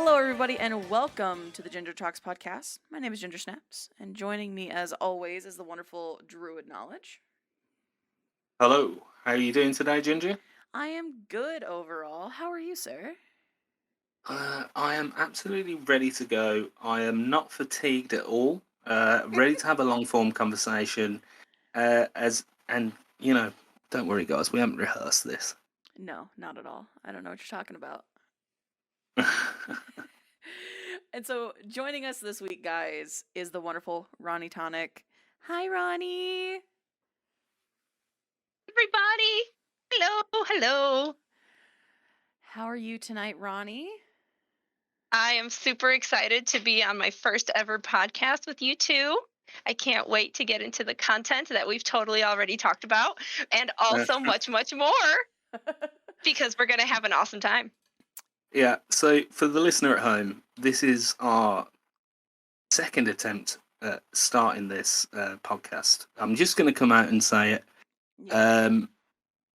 Hello, everybody, and welcome to the GingerTalks podcast. My name is Ginger Snaps, and joining me, as always, is the wonderful Druid Knowledge. Hello, how are you doing today, Ginger? I am good overall. How are you, sir? I am absolutely ready to go. I am not fatigued at all. Ready to have a long-form conversation. Don't worry, guys, we haven't rehearsed this. No, not at all. I don't know what you're talking about. And so, joining us this week, guys, is the wonderful RoniTonic. Hi, Roni. Everybody, hello. How are you tonight, Roni? I am super excited to be on my first ever podcast with you two. I can't wait to get into the content that we've totally already talked about, and also much more, because we're going to have an awesome time. Yeah, so for the listener at home, this is our second attempt at starting this podcast. I'm just going to come out and say it. Yeah.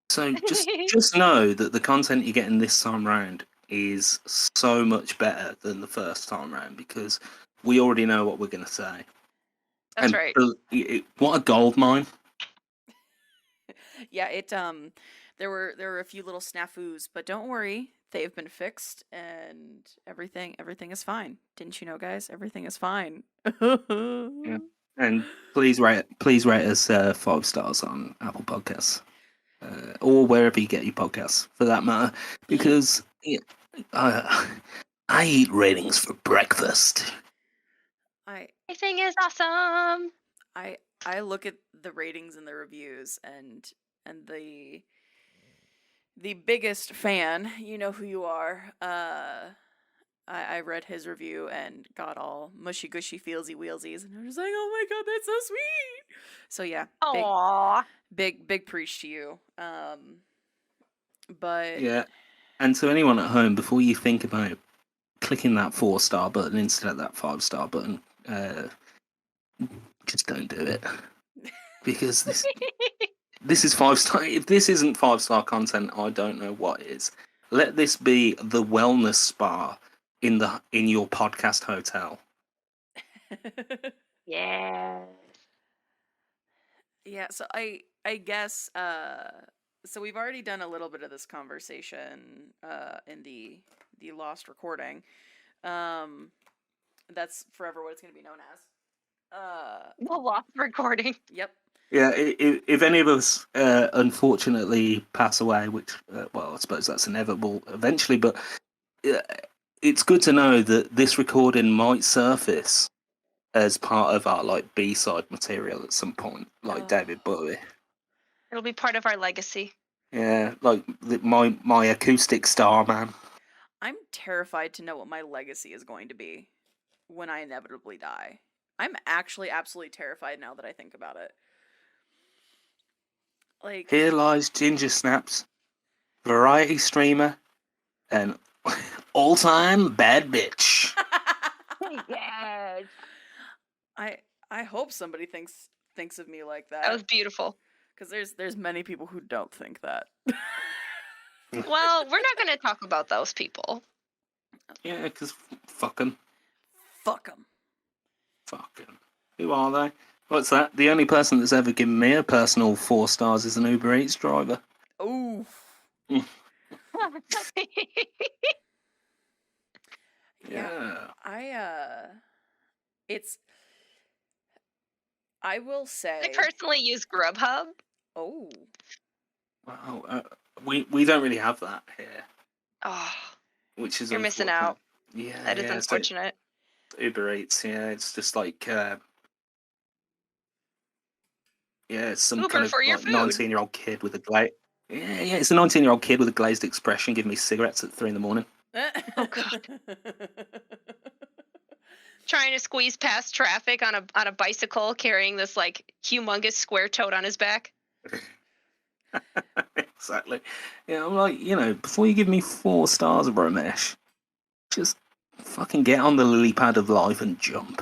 So just know that the content you're getting this time round is so much better than the first time round because we already know what we're going to say. That's right. What a gold mine! Yeah, there were a few little snafus, but don't worry, they've been fixed and everything is fine. Didn't you know, guys? Everything is fine. Yeah. And please rate us 5 stars on Apple Podcasts. Or wherever you get your podcasts, for that matter, because I eat ratings for breakfast. Everything is awesome. I look at the ratings and the reviews, and the biggest fan, you know who you are. I read his review and got all mushy gushy feelsy wheelsies, and I was just like, oh my god, that's so sweet. So yeah, Aww. big preach to you. But yeah, and to anyone at home, before you think about clicking that 4-star button instead of that 5-star button, just don't do it, because this is 5-star. If this isn't 5-star content, I don't know what is. Let this be the wellness spa in your podcast hotel. Yeah. Yeah, so I guess so we've already done a little bit of this conversation in the lost recording. That's forever what it's going to be known as. The lost recording. Yep. Yeah, if any of us unfortunately pass away, which well, I suppose that's inevitable eventually, but it's good to know that this recording might surface as part of our like B-side material at some point, like David Bowie. It'll be part of our legacy. Yeah, like my acoustic star man. I'm terrified to know what my legacy is going to be when I inevitably die. I'm actually absolutely terrified now that I think about it. Like, here lies Ginger Snaps, variety streamer, and all-time bad bitch. Yes. I hope somebody thinks of me like that. That was beautiful. Because there's many people who don't think that. Well, we're not going to talk about those people. Yeah, because fuck them. Fuck them. Fuck them. Who are they? What's that? The only person that's ever given me a personal 4 stars is an Uber Eats driver. Ooh. Yeah. I will say, I personally use Grubhub. Oh. Wow. We don't really have that here. Oh. Which is you're missing out. Yeah. That is unfortunate. So Uber Eats, yeah, it's just like it's some Uber kind of for your like food. 19-year-old kid with a it's a 19-year-old kid with a glazed expression giving me cigarettes at 3 a.m. Oh god. Trying to squeeze past traffic on a bicycle carrying this like humongous square toad on his back. Exactly. Yeah, I'm like, before you give me 4 stars, Bromesh, just fucking get on the lily pad of life and jump.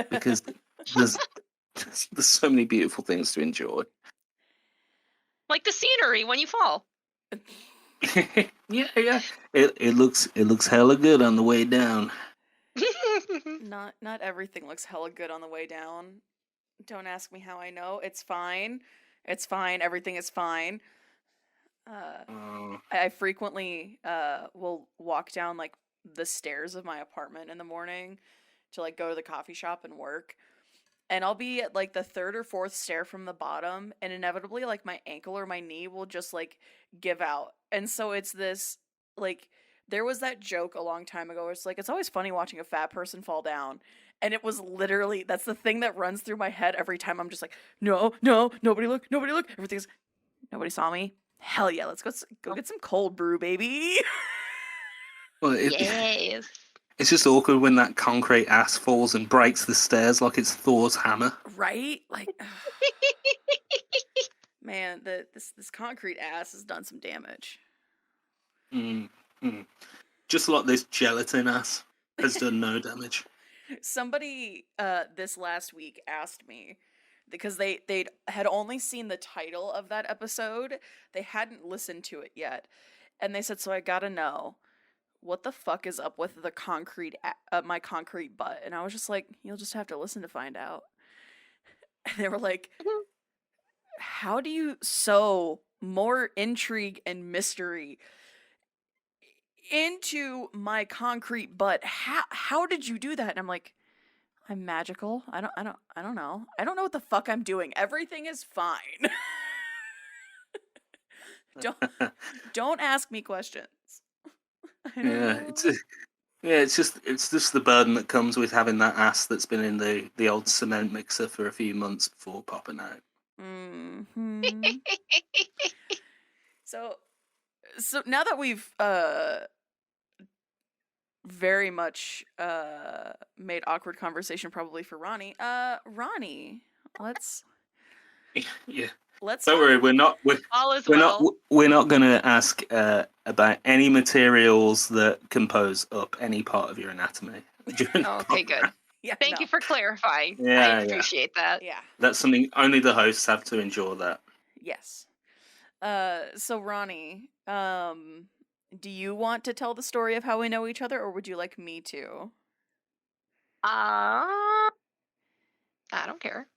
Because there's so many beautiful things to enjoy. Like the scenery when you fall. Yeah. It looks hella good on the way down. Not everything looks hella good on the way down. Don't ask me how I know. It's fine. It's fine. Everything is fine. Uh, Oh, I frequently will walk down like the stairs of my apartment in the morning to like go to the coffee shop and work. And I'll be at like the third or fourth stair from the bottom, and inevitably like my ankle or my knee will just like give out. And so it's this like there was that joke a long time ago where it's like it's always funny watching a fat person fall down. And it was literally that's the thing that runs through my head every time. I'm just like, no, no, nobody look, nobody look. Everything's nobody saw me. Hell yeah, let's go get some cold brew, baby. well, Yes. it's just awkward when that concrete ass falls and breaks the stairs like it's Thor's hammer. Right? Like man, this concrete ass has done some damage. Mm, mm. Just like this gelatin ass has done no damage. Somebody this last week asked me because they had only seen the title of that episode. They hadn't listened to it yet. And they said, "So I got to know what the fuck is up with the my concrete butt?" And I was just like, "You'll just have to listen to find out." And they were like, "How do you sow more intrigue and mystery into my concrete butt? How did you do that?" And I'm like, "I'm magical. I don't know. I don't know what the fuck I'm doing. Everything is fine." don't don't ask me questions. I don't Yeah, know. it's just the burden that comes with having that ass that's been in the old cement mixer for a few months before popping out. Mm-hmm. So now that we've very much made awkward conversation probably for Roni. Roni, let's Yeah. let's Don't talk. worry, All is well. we're not going to ask about any materials that compose up any part of your anatomy. during the Okay, good. program. Yeah, Thank no. you for clarifying. I Yeah, appreciate that. Yeah. that's something only the hosts have to endure. That. Yes. So Roni, do you want to tell the story of how we know each other, or would you like me to? I don't care.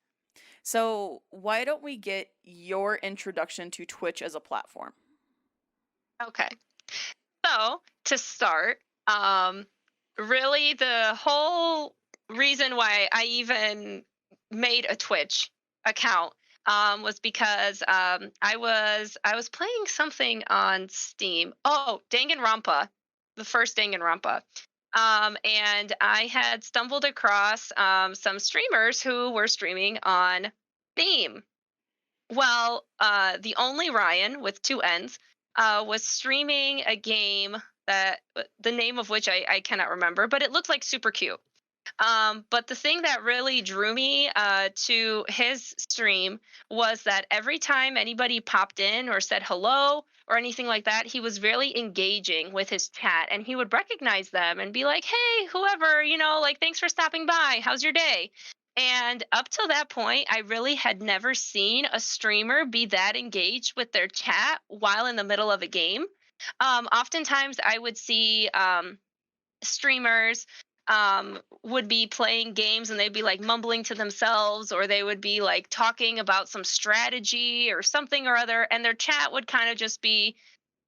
So why don't we get your introduction to Twitch as a platform? Okay. So to start, really the whole reason why I even made a Twitch account was because I was playing something on Steam. Oh, Danganronpa, the first Danganronpa. And I had stumbled across some streamers who were streaming on Steam. Well, the only Ryan with two N's was streaming a game that the name of which I cannot remember, but it looked like super cute. But the thing that really drew me to his stream was that every time anybody popped in or said hello or anything like that, he was really engaging with his chat and he would recognize them and be like, hey, whoever, like, thanks for stopping by. How's your day? And up till that point, I really had never seen a streamer be that engaged with their chat while in the middle of a game. Oftentimes, I would see streamers would be playing games and they'd be like mumbling to themselves or they would be like talking about some strategy or something or other and their chat would kind of just be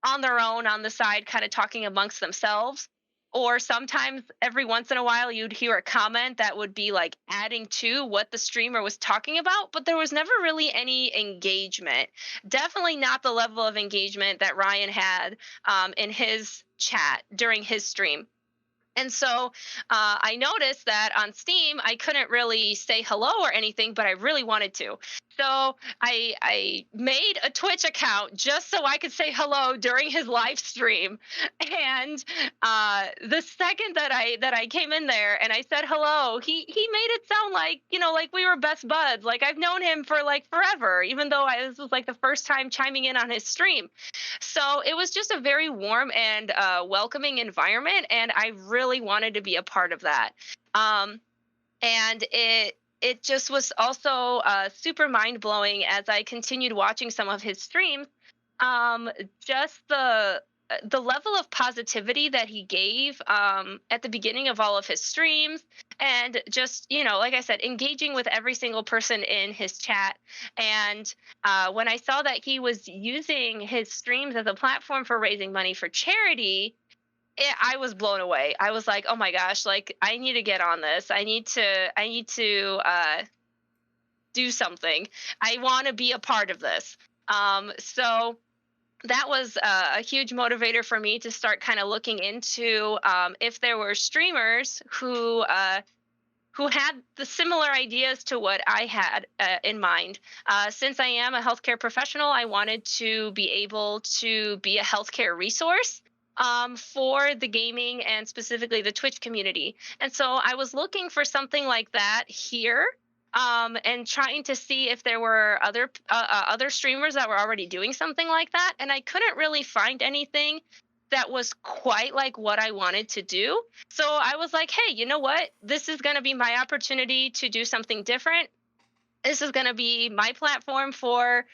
on their own on the side kind of talking amongst themselves or sometimes every once in a while you'd hear a comment that would be like adding to what the streamer was talking about but there was never really any engagement, definitely not the level of engagement that Ryan had in his chat during his stream. And so I noticed that on Steam, I couldn't really say hello or anything, but I really wanted to. So I made a Twitch account just so I could say hello during his live stream. And the second that I came in there and I said hello, he made it sound like like we were best buds. Like I've known him for like forever, even though this was like the first time chiming in on his stream. So it was just a very warm and welcoming environment, and I really wanted to be a part of that. And it just was also super mind blowing as I continued watching some of his streams Just the level of positivity that he gave at the beginning of all of his streams, and just, like I said, engaging with every single person in his chat. And when I saw that he was using his streams as a platform for raising money for charity, I was blown away. I was like, oh my gosh, like I need to get on this. I need to do something. I want to be a part of this. So that was a huge motivator for me to start kind of looking into if there were streamers who had the similar ideas to what I had in mind. Since I am a healthcare professional, I wanted to be able to be a healthcare resource for the gaming and specifically the Twitch community. And so I was looking for something like that here. And trying to see if there were other streamers that were already doing something like that, and I couldn't really find anything that was quite like what I wanted to do. So I was like, hey, you know what? This is going to be my opportunity to do something different. This is going to be my platform for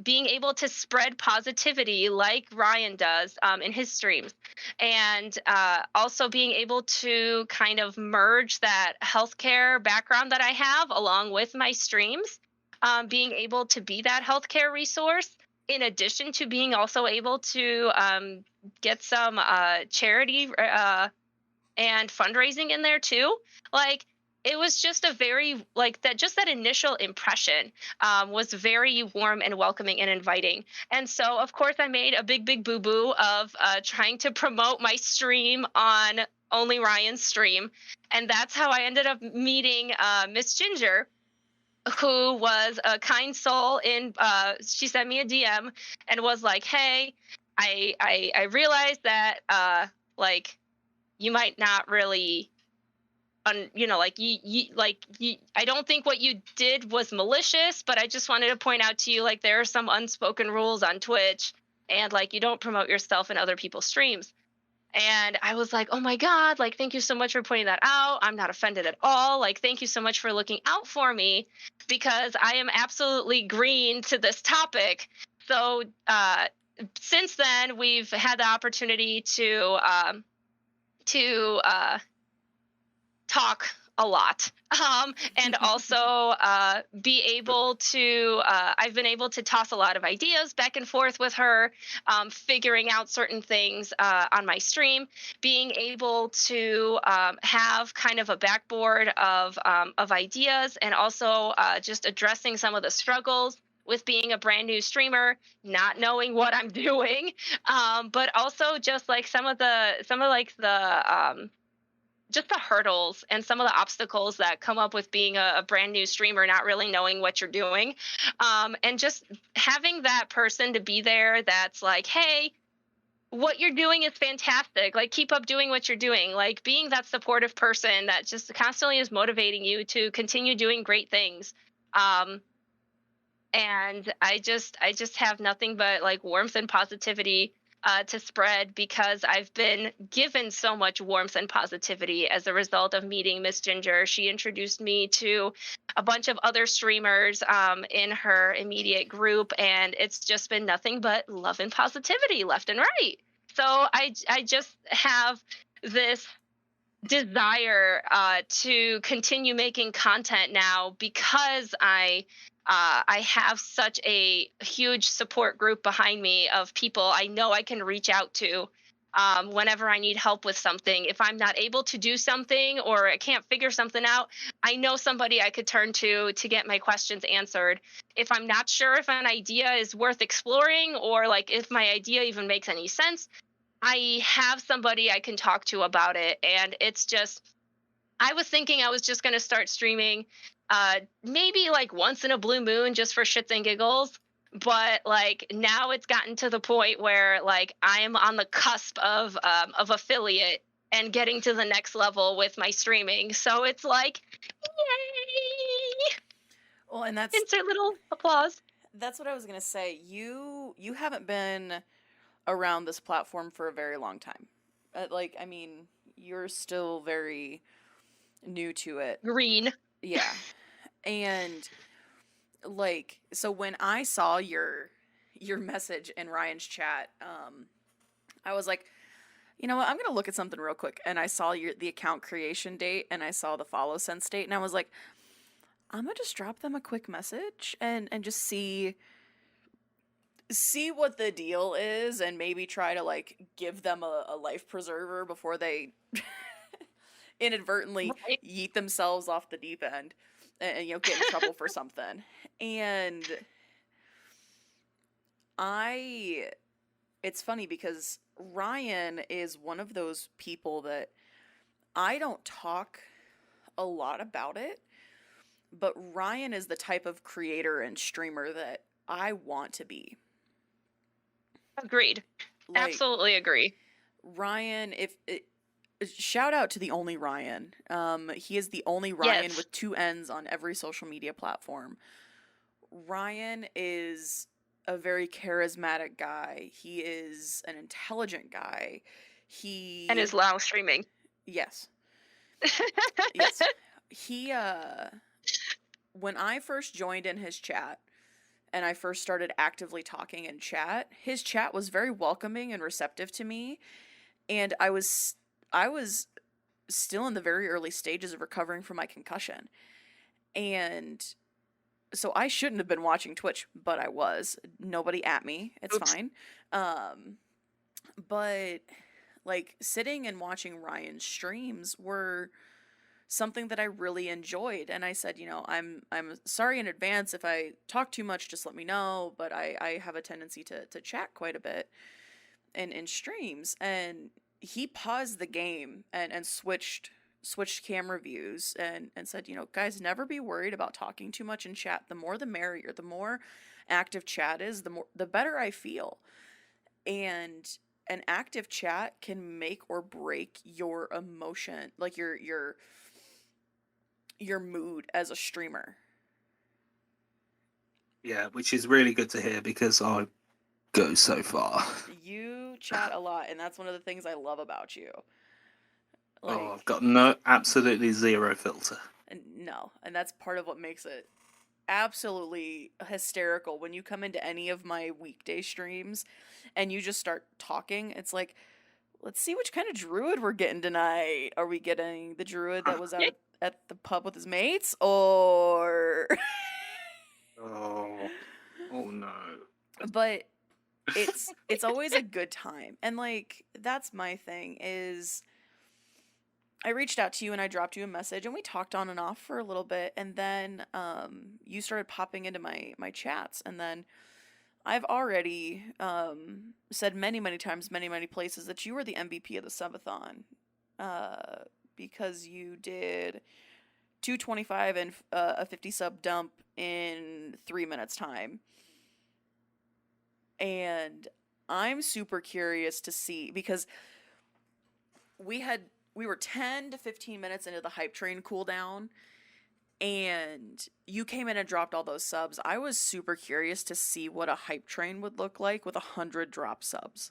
being able to spread positivity like Ryan does in his streams. And also being able to kind of merge that healthcare background that I have along with my streams, being able to be that healthcare resource in addition to being also able to get some charity and fundraising in there too. Like, it was just a very like that, just that initial impression was very warm and welcoming and inviting. And so of course I made a big boo-boo of trying to promote my stream on only Ryan's stream. And that's how I ended up meeting Miss Ginger, who was a kind soul. In she sent me a DM and was like, hey, I realized that like you might not really like I don't think what you did was malicious, but I just wanted to point out to you, like, there are some unspoken rules on Twitch, and like you don't promote yourself in other people's streams. And I was like, oh my God, like, thank you so much for pointing that out. I'm not offended at all. Like, thank you so much for looking out for me, because I am absolutely green to this topic. So since then, we've had the opportunity to talk a lot, and also be able to I've been able to toss a lot of ideas back and forth with her, figuring out certain things on my stream, being able to have kind of a backboard of ideas, and also just addressing some of the struggles with being a brand new streamer, not knowing what I'm doing, but also just like some of the just the hurdles and some of the obstacles that come up with being a brand new streamer, not really knowing what you're doing. And just having that person to be there that's like, hey, what you're doing is fantastic. Like, keep up doing what you're doing. Like, being that supportive person that just constantly is motivating you to continue doing great things. And I just have nothing but like warmth and positivity to spread, because I've been given so much warmth and positivity as a result of meeting Miss Ginger. She introduced me to a bunch of other streamers in her immediate group, and it's just been nothing but love and positivity left and right. So I just have this desire to continue making content now, because I have such a huge support group behind me of people I know I can reach out to whenever I need help with something. If I'm not able to do something or I can't figure something out, I know somebody I could turn to get my questions answered. If I'm not sure if an idea is worth exploring, or like if my idea even makes any sense, I have somebody I can talk to about it. And it's just, I was thinking I was just going to start streaming maybe like once in a blue moon just for shits and giggles. But like now it's gotten to the point where like I am on the cusp of affiliate and getting to the next level with my streaming. So it's like, yay! Well, and that's Insert little applause. That's what I was gonna say. You haven't been around this platform for a very long time. Like, I mean, you're still very new to it. Green. Yeah. And like, so when I saw your your message in Ryan's chat, I was like, you know what? I'm gonna look at something real quick, and I saw the account creation date, and I saw the follow sense date, and I was like, I'm gonna just drop them a quick message and just see what the deal is, and maybe try to like give them a life preserver before they inadvertently Right. yeet themselves off the deep end and get in trouble for something. And it's funny because Ryan is one of those people that I don't talk a lot about it, but Ryan is the type of creator and streamer that I want to be. Agreed. Like, Absolutely agree. Ryan, shout out to the only Ryan. He is the only Ryan Yes. with 2 N's on every social media platform. Ryan is a very charismatic guy. He is an intelligent guy. And is live streaming. Yes. Yes. He when I first joined in his chat and I first started actively talking in chat, his chat was very welcoming and receptive to me, and I was still in the very early stages of recovering from my concussion. And so I shouldn't have been watching Twitch, but I was. Nobody at me. It's Oops. fine. But like sitting and watching Ryan's streams were something that I really enjoyed, and I said, I'm sorry in advance if I talk too much, just let me know, but I have a tendency to chat quite a bit in streams. And he paused the game and switched camera views and said, guys, never be worried about talking too much in chat. The more the merrier. The more active chat is, the better I feel. And an active chat can make or break your emotion, like your mood as a streamer. Yeah, which is really good to hear because I go so far. You chat a lot, and that's one of the things I love about you. Like, I've got absolutely zero filter. No, and that's part of what makes it absolutely hysterical when you come into any of my weekday streams and you just start talking. It's like, let's see which kind of druid we're getting tonight. Are we getting the druid that was out at the pub with his mates, or oh no. But it's always a good time. And like, that's my thing is I reached out to you and I dropped you a message and we talked on and off for a little bit, and then you started popping into my chats, and then I've already said many times, many places, that you were the MVP of the subathon, because you did 225 and a 50 sub dump in 3 minutes time. And I'm super curious to see, because we were 10 to 15 minutes into the hype train cooldown, and you came in and dropped all those subs. I was super curious to see what a hype train would look like with 100 drop subs.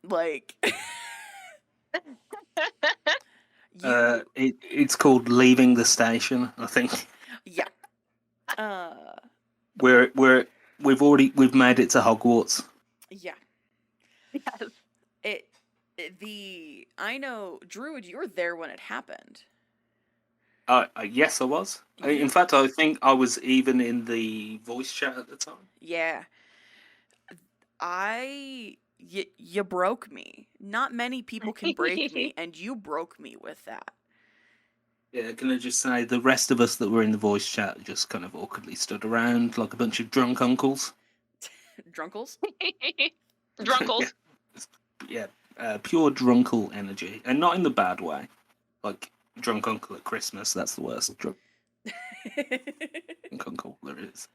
Like, it's called leaving the station, I think. Yeah. We've made it to Hogwarts. Yeah. Yes. I know, Druid, you were there when it happened. Yes, I was. In fact, I think I was even in the voice chat at the time. Yeah. You broke me. Not many people can break me, and you broke me with that. Yeah, can I just say, the rest of us that were in the voice chat just kind of awkwardly stood around like a bunch of drunk uncles. Drunkles? Drunkles. Yeah, pure drunkle energy. And not in the bad way. Like, drunk uncle at Christmas, that's the worst drunk uncle there is.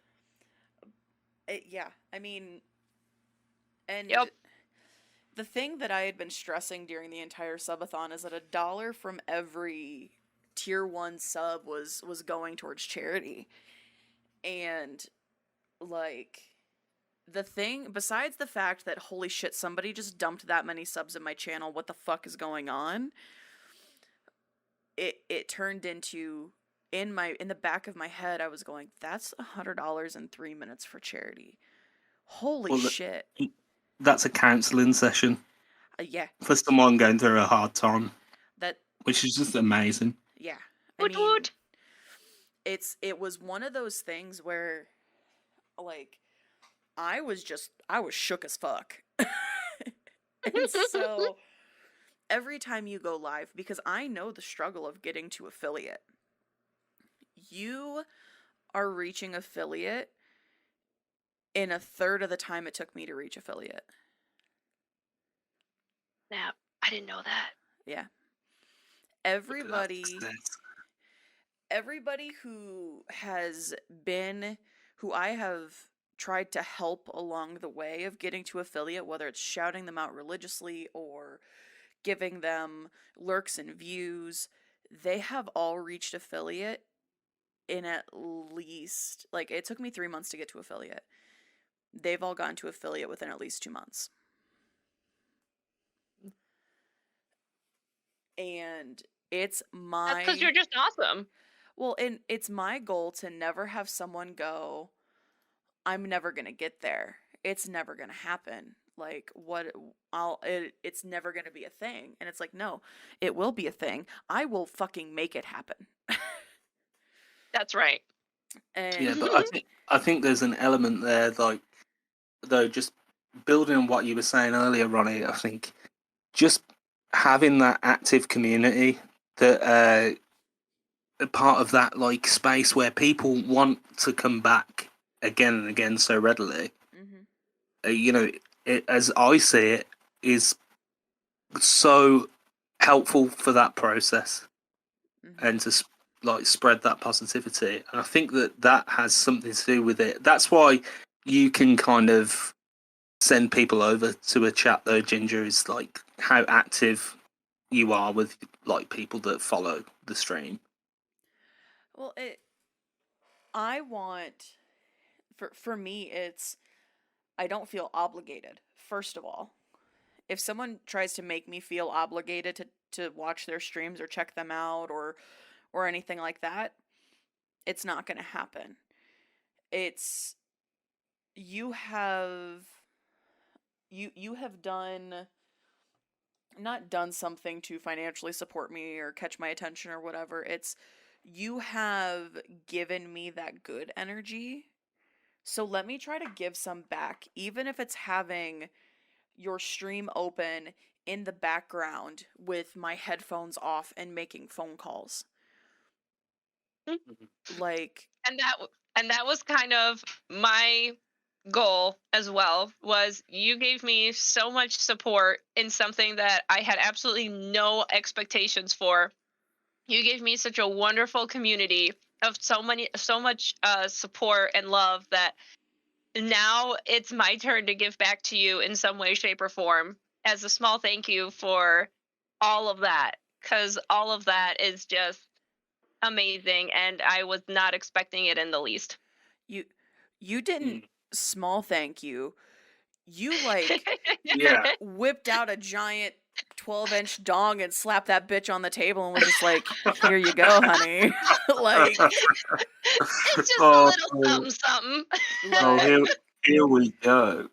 Yeah, I mean, and Yep. the thing that I had been stressing during the entire subathon is that $1 from every tier 1 sub was going towards charity. And like, the thing, besides the fact that holy shit, somebody just dumped that many subs in my channel, what the fuck is going on, it turned into in the back of my head, I was going, that's $100 in 3 minutes for charity. Holy Well, shit. that's a counselling session Yeah. for someone going through a hard time, That, which is just amazing. yeah. I Woot mean, woot. it was one of those things where, like, I was shook as fuck. And so every time you go live, because I know the struggle of getting to affiliate, you are reaching affiliate in a third of the time it took me to reach affiliate. Snap. I didn't know that. Yeah. That's Everybody who I have tried to help along the way of getting to affiliate, whether it's shouting them out religiously or giving them lurks and views, they have all reached affiliate in at least, like, it took me 3 months to get to affiliate. They've all gone to affiliate within at least 2 months. And it's my... That's because you're just awesome. Well, and it's my goal to never have someone go, I'm never going to get there. It's never going to happen. Like, it's never going to be a thing. And it's like, no, it will be a thing. I will fucking make it happen. That's right. And yeah, but I think there's an element there, like, though, just building on what you were saying earlier, Ronnie, I think just having that active community that part of that, like, space where people want to come back again and again so readily, you know, as I see it, is so helpful for that process and to like spread that positivity. And I think that has something to do with it. That's why you can kind of send people over to a chat, though, Ginger, is like how active you are with like people that follow the stream. Well, I want, for me, I don't feel obligated, first of all. If someone tries to make me feel obligated to watch their streams or check them out or anything like that, it's not going to happen. It's, you have not done something to financially support me or catch my attention or whatever. It's, you have given me that good energy. So let me try to give some back, even if it's having your stream open in the background with my headphones off and making phone calls. Like, and that was kind of my goal as well. Was you gave me so much support in something that I had absolutely no expectations for. You gave me such a wonderful community of so much support and love that now it's my turn to give back to you in some way, shape, or form as a small thank you for all of that, because all of that is just amazing, and I was not expecting it in the least. you didn't small thank you. You, like, Yeah. whipped out a giant 12-inch dong and slapped that bitch on the table and was just like, here you go, honey. Like, It's just a little something, something. Oh, here we go.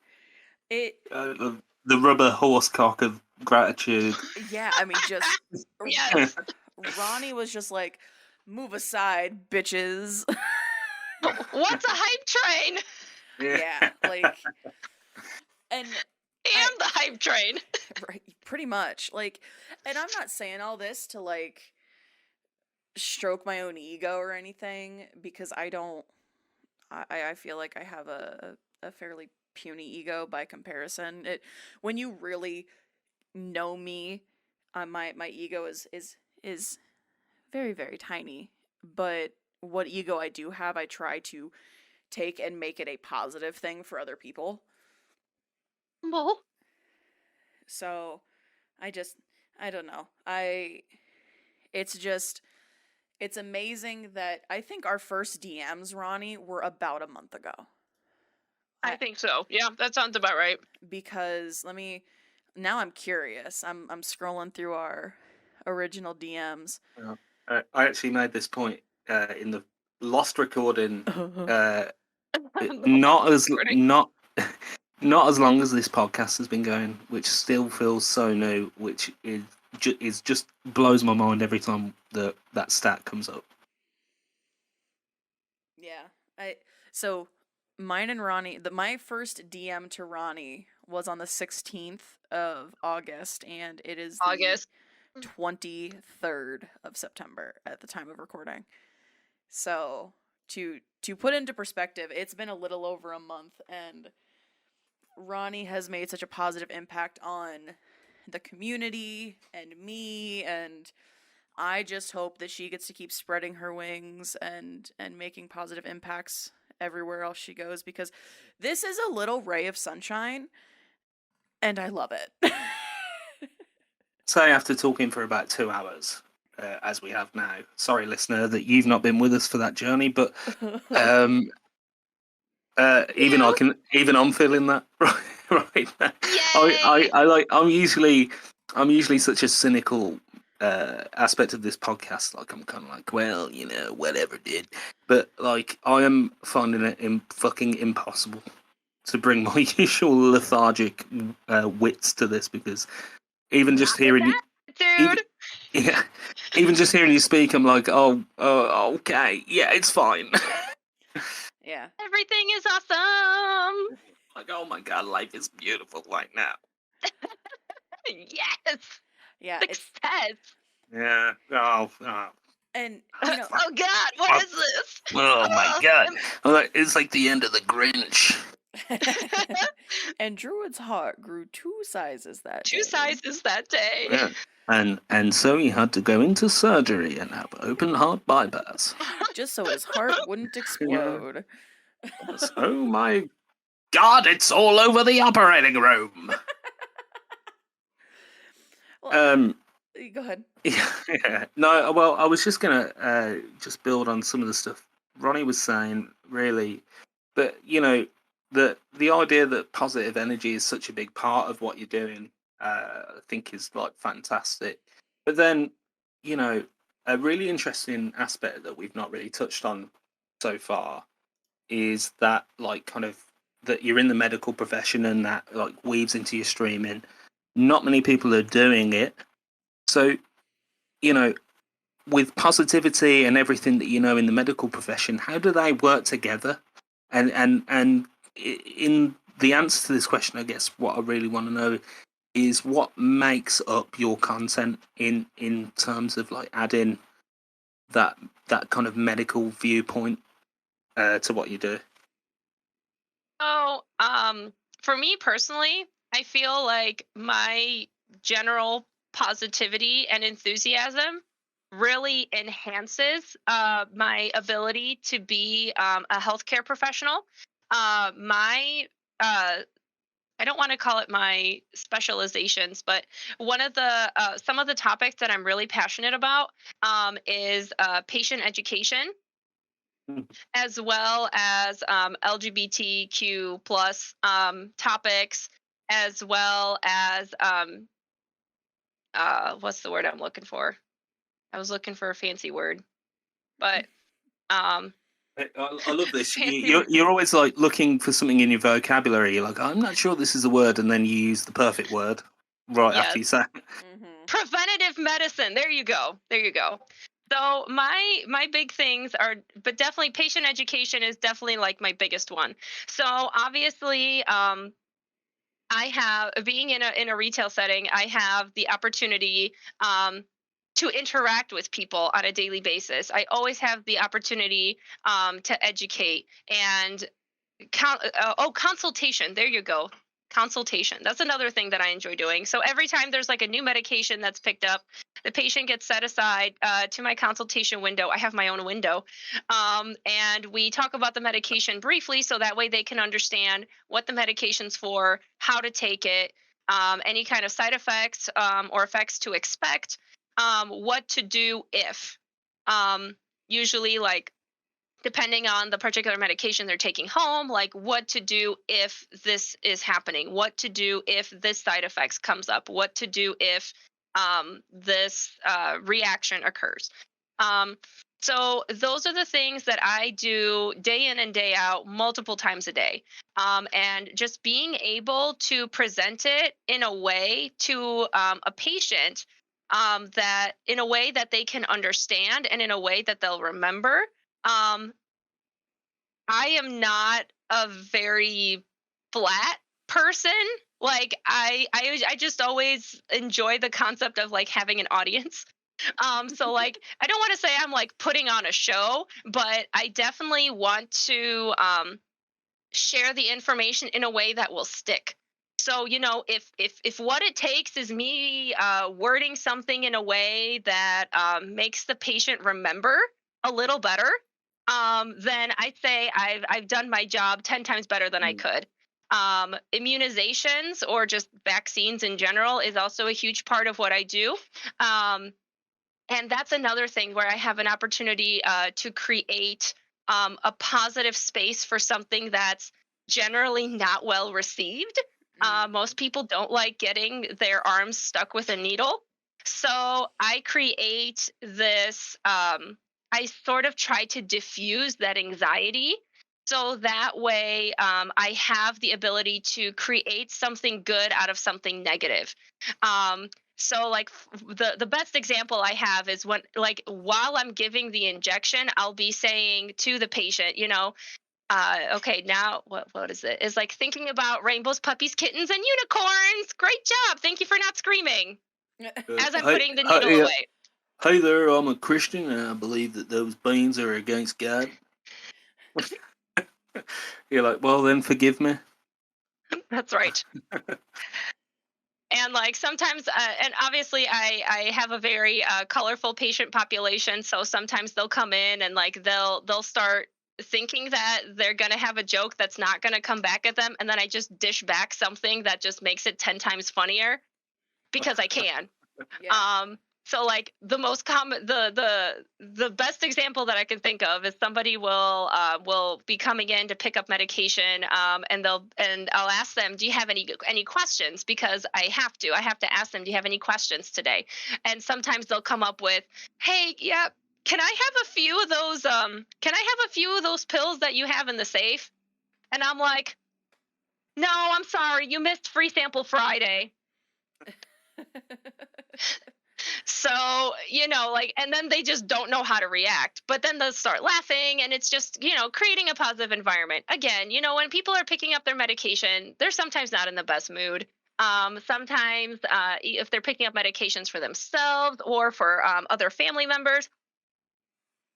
The rubber horse cock of gratitude. Yeah, I mean, just Yes. Roni was just like, move aside, bitches. What's a hype train? Yeah, like, and the hype train. right, pretty much. Like, and I'm not saying all this to, like, stroke my own ego or anything, because I don't. I feel like I have a fairly puny ego by comparison. When you really know me, my ego is very, very tiny. But what ego I do have, I try to take and make it a positive thing for other people. Well, So I don't know. It's amazing that I think our first DMs, Roni, were about a month ago. I think so. Yeah, that sounds about right. Because now I'm curious. I'm scrolling through our original DMs. I actually made this point in the lost recording, The not as recording. not not as long as this podcast has been going, which still feels so new, which is just blows my mind every time that stat comes up. Yeah. So mine and Ronnie, my first DM to Ronnie was on the 16th of August, and it is the August. 23rd of September at the time of recording. So to put into perspective, it's been a little over a month, and Ronnie has made such a positive impact on the community and me, and I just hope that she gets to keep spreading her wings and making positive impacts everywhere else she goes, because this is a little ray of sunshine and I love it. So after talking for about 2 hours, as we have now, sorry listener that you've not been with us for that journey, but even I'm feeling that right now. Yay! I'm usually such a cynical aspect of this podcast. Like, I'm kind of like, well, whatever, dude. But like, I am finding it fucking impossible to bring my usual lethargic wits to this, because even just hearing you, Dude. even just hearing you speak, I'm like, oh, okay, yeah, it's fine. Yeah. Everything is awesome. Like, oh my god, life is beautiful right now. Yes. Yeah. Success. Yeah. Oh. And Oh God, what is this? Oh my god. It's like the end of the Grinch. and Druid's heart grew 2 sizes that day. 2 sizes that day. Yeah. And so he had to go into surgery and have open heart bypass. Just so his heart wouldn't explode. Yes. Oh my god, it's all over the operating room. Well, go ahead. Yeah. No, well, I was just gonna just build on some of the stuff Ronnie was saying, really. But the idea that positive energy is such a big part of what you're doing, I think is like fantastic. But then, a really interesting aspect that we've not really touched on so far is that, like, kind of that you're in the medical profession and that like weaves into your streaming. Not many people are doing it. So, with positivity and everything that you know in the medical profession, how do they work together? And in the answer to this question, I guess what I really want to know is what makes up your content in terms of like adding that kind of medical viewpoint to what you do. So, for me personally, I feel like my general positivity and enthusiasm really enhances my ability to be a healthcare professional. My I don't want to call it my specializations, but one of the some of the topics that I'm really passionate about is patient education, as well as LGBTQ plus topics, as well as what's the word I'm looking for? I was looking for a fancy word, but I love this. fancy word. You're always like looking for something in your vocabulary. You're like, I'm not sure this is a word, and then you use the perfect word right after you say it. Mm-hmm. Preventative medicine. There you go. There you go. So my big things are, but definitely patient education is definitely like my biggest one. So obviously, I have, being in a retail setting, I have the opportunity to interact with people on a daily basis. I always have the opportunity to educate and consultation. There you go. Consultation. That's another thing that I enjoy doing. So every time there's like a new medication that's picked up, the patient gets set aside to my consultation window. I have my own window. And we talk about the medication briefly so that way they can understand what the medication's for, how to take it, any kind of side effects or effects to expect, what to do if. Usually, like, depending on the particular medication they're taking home, like what to do if this is happening, what to do if this side effects comes up, what to do if this reaction occurs. So those are the things that I do day in and day out, multiple times a day. And just being able to present it in a way to a patient, that in a way that they can understand and in a way that they'll remember. Um, I am not a very flat person. Like I just always enjoy the concept of like having an audience. So like I don't want to say I'm like putting on a show, but I definitely want to share the information in a way that will stick. So if what it takes is me wording something in a way that makes the patient remember a little better, then I'd say I've done my job 10 times better than I Mm. could. Immunizations or just vaccines in general is also a huge part of what I do. Um, and that's another thing where I have an opportunity to create a positive space for something that's generally not well received. Most people don't like getting their arms stuck with a needle. So I create this, I sort of try to diffuse that anxiety. So that way, I have the ability to create something good out of something negative. Um, so like the best example I have is when like while I'm giving the injection, I'll be saying to the patient, okay, now what is it? Is like thinking about rainbows, puppies, kittens, and unicorns. Great job. Thank you for not screaming as I'm Hey, putting the needle hey, away. hey there, I'm a Christian and I believe that those beans are against God. You're like, well, then forgive me. That's right. And like sometimes and obviously I have a very colorful patient population, so sometimes they'll come in and like they'll start thinking that they're going to have a joke that's not going to come back at them, and then I just dish back something that just makes it 10 times funnier because I can. Yeah. So like the most common, the best example that I can think of is somebody will be coming in to pick up medication, and I'll ask them, do you have any questions? Because I have to ask them, do you have any questions today? And sometimes they'll come up with, hey, yeah, can I have a few of those? Can I have a few of those pills that you have in the safe? And I'm like, no, I'm sorry, you missed free sample Friday. So, like, and then they just don't know how to react. But then they'll start laughing, and it's just, creating a positive environment. Again, when people are picking up their medication, they're sometimes not in the best mood. Sometimes, if they're picking up medications for themselves or for other family members,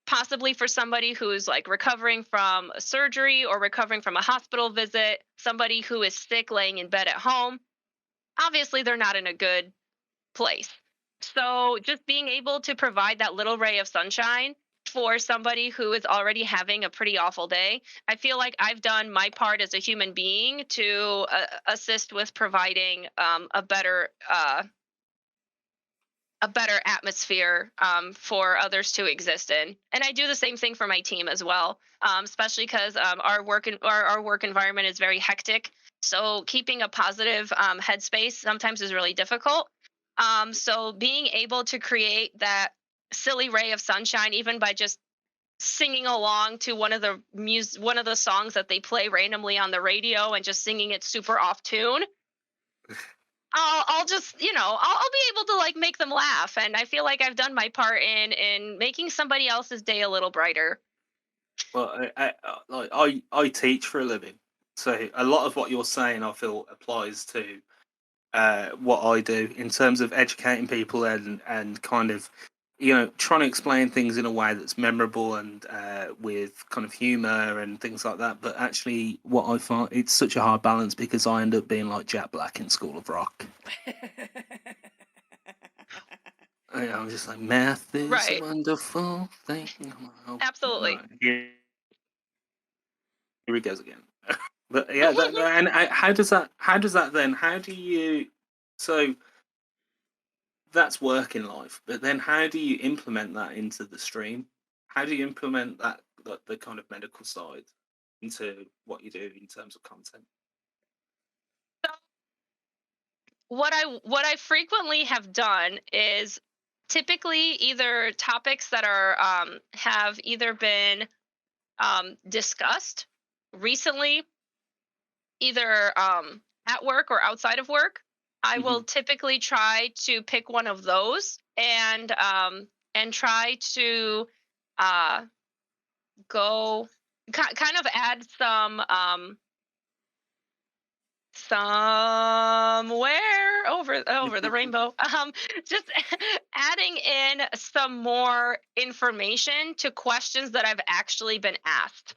possibly for somebody who's like recovering from a surgery or recovering from a hospital visit, somebody who is sick laying in bed at home, obviously they're not in a good place. So just being able to provide that little ray of sunshine for somebody who is already having a pretty awful day, I feel like I've done my part as a human being to assist with providing a better atmosphere for others to exist in. And I do the same thing for my team as well, especially because our work environment is very hectic. So keeping a positive headspace sometimes is really difficult. So being able to create that silly ray of sunshine, even by just singing along to one of the songs that they play randomly on the radio and just singing it super off tune, I'll just I'll be able to like make them laugh, and I feel like I've done my part in making somebody else's day a little brighter. Well, I teach for a living, so a lot of what you're saying, I feel, applies to what I do in terms of educating people and kind of trying to explain things in a way that's memorable and with kind of humor and things like that. But actually, what I find, it's such a hard balance because I end up being like Jack Black in School of Rock. I'm just like, math is a Right. wonderful thing. Absolutely. Right, here he goes again. But yeah, and how does that? How does that then? How do you? So that's work in life, but then how do you implement that into the stream? How do you implement that, the kind of medical side into what you do in terms of content? So what I frequently have done is typically either topics that are have either been discussed recently, either at work or outside of work. I Hmm. will typically try to pick one of those and try to uh, go kind of add somewhere over the rainbow, just adding in some more information to questions that I've actually been asked,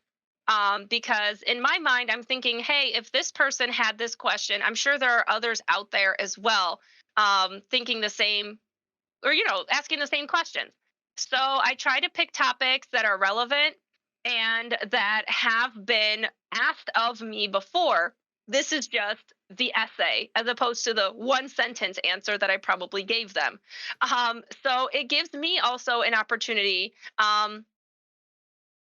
because in my mind I'm thinking, hey, if this person had this question, I'm sure there are others out there as well, thinking the same, or asking the same questions. So I try to pick topics that are relevant and that have been asked of me before. This is just the essay as opposed to the one sentence answer that I probably gave them. So it gives me also an opportunity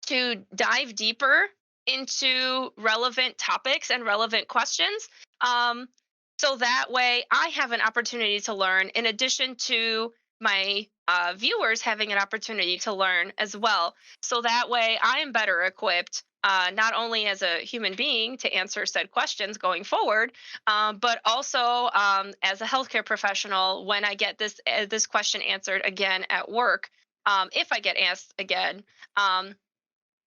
to dive deeper into relevant topics and relevant questions. Um, so that way I have an opportunity to learn in addition to my viewers having an opportunity to learn as well. So that way I am better equipped. Not only as a human being to answer said questions going forward, but also as a healthcare professional when I get this question answered again at work, if I get asked again.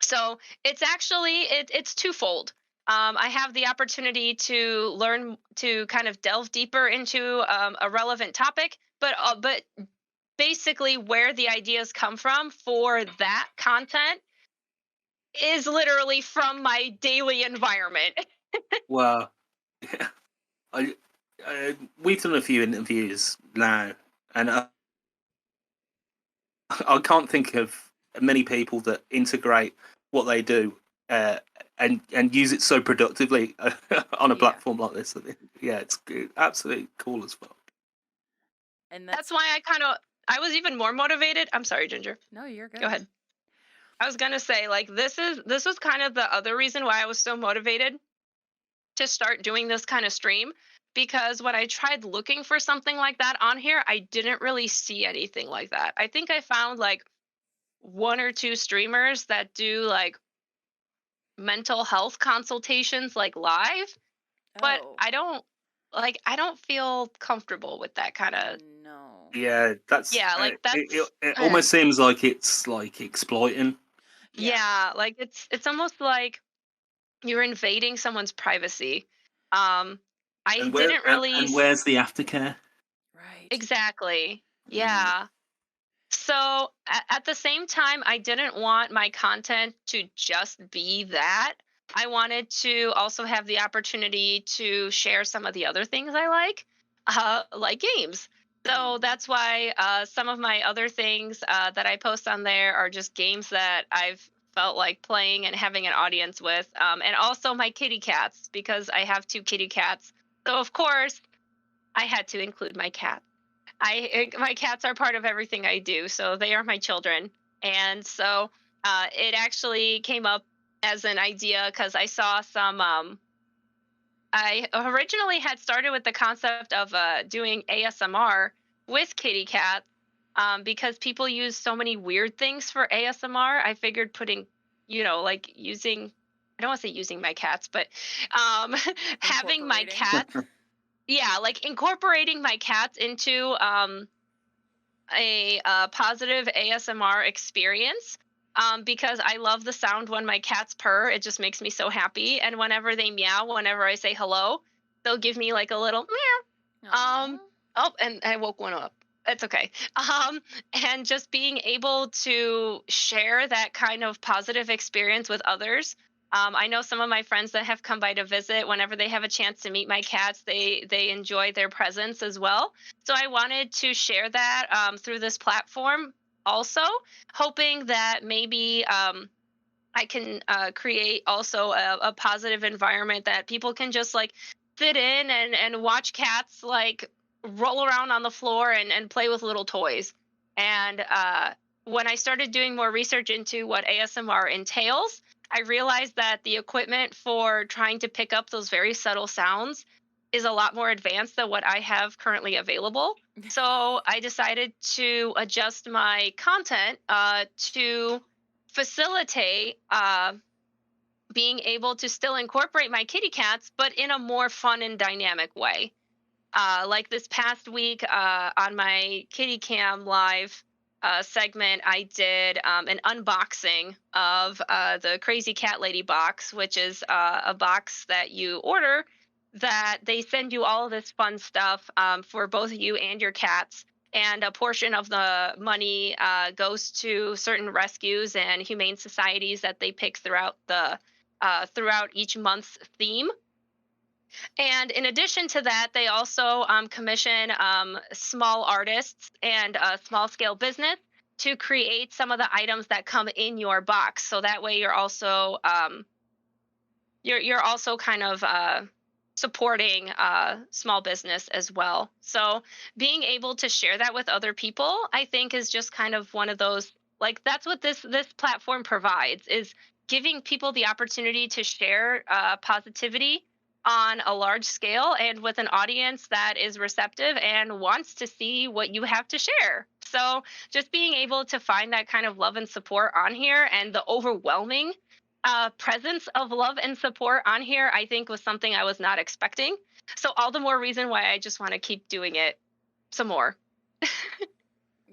So it's actually it's twofold. I have the opportunity to learn to kind of delve deeper into a relevant topic, but basically where the ideas come from for that content is literally from my daily environment. Well, yeah, we've done a few interviews now, and I can't think of many people that integrate what they do uh, and use it so productively on a Yeah. platform like this. Yeah, it's absolutely cool as fuck. And That's why I was even more motivated. I'm sorry, Ginger. no, you're good. Go ahead. I was gonna say, like, this was kind of the other reason why I was so motivated to start doing this kind of stream, because when I tried looking for something like that on here, I didn't really see anything like that. I think I found like one or two streamers that do like mental health consultations like live, but Oh, I don't feel comfortable with that kind of. no. Yeah, that's Yeah, like it almost seems like it's like exploiting. yeah, like it's almost like you're invading someone's privacy. Um I And didn't really where's the aftercare? Right. exactly. Mm. Yeah. So at the same time, I didn't want my content to just be that. I wanted to also have the opportunity to share some of the other things I like games. So that's why some of my other things that I post on there are just games that I've felt like playing and having an audience with, and also my kitty cats, because I have two kitty cats. So of course, I had to include my cat. My cats are part of everything I do, so they are my children. And so it actually came up as an idea because I saw some. I originally had started with the concept of doing ASMR with kitty cats, because people use so many weird things for ASMR. I figured putting, like using. I don't want to say using my cats, but having my Incorporating. cats, yeah, like incorporating my cats into a positive ASMR experience, because I love the sound when my cats purr. It just makes me so happy. And whenever they meow, whenever I say hello, they'll give me like a little meow. Aw. Oh, and I woke one up. It's okay. And just being able to share that kind of positive experience with others. I know some of my friends that have come by to visit. Whenever they have a chance to meet my cats, they enjoy their presence as well. So I wanted to share that through this platform also, hoping that maybe I can create also a positive environment that people can just like sit in and watch cats like roll around on the floor and play with little toys. And when I started doing more research into what ASMR entails, I realized that the equipment for trying to pick up those very subtle sounds is a lot more advanced than what I have currently available. So I decided to adjust my content to facilitate being able to still incorporate my kitty cats, but in a more fun and dynamic way. Like this past week on my Kitty Cam live segment, I did an unboxing of the Crazy Cat Lady box, which is a box that you order that they send you all of this fun stuff for both you and your cats. And a portion of the money goes to certain rescues and humane societies that they pick throughout each month's theme. And in addition to that, they also commission small artists and small scale business to create some of the items that come in your box. So that way, you're also kind of supporting small business as well. So being able to share that with other people, I think, is just kind of one of those, like, that's what this platform provides, is giving people the opportunity to share positivity on a large scale and with an audience that is receptive and wants to see what you have to share. So just being able to find that kind of love and support on here, and the overwhelming presence of love and support on here, I think, was something I was not expecting. So all the more reason why I just want to keep doing it some more.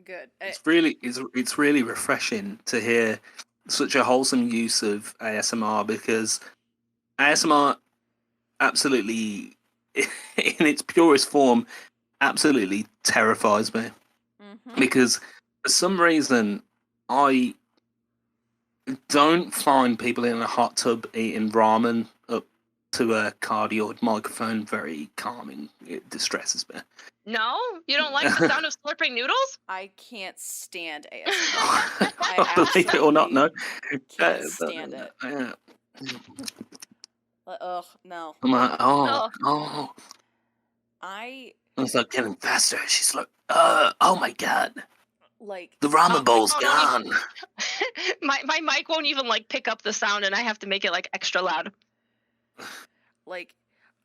Good. It's really refreshing to hear such a wholesome use of ASMR, because ASMR absolutely, in its purest form, absolutely terrifies me. Because for some reason, I don't find people in a hot tub eating ramen up to a cardioid microphone very calming. It distresses me. No? You don't like the sound of slurping noodles? I can't stand ASMR. Believe it or not, no. Can't stand it. Ugh, no. I'm like, oh. I was like getting faster. She's like, oh my god. like The ramen bowl's gone. my mic won't even like pick up the sound, and I have to make it like extra loud. Like,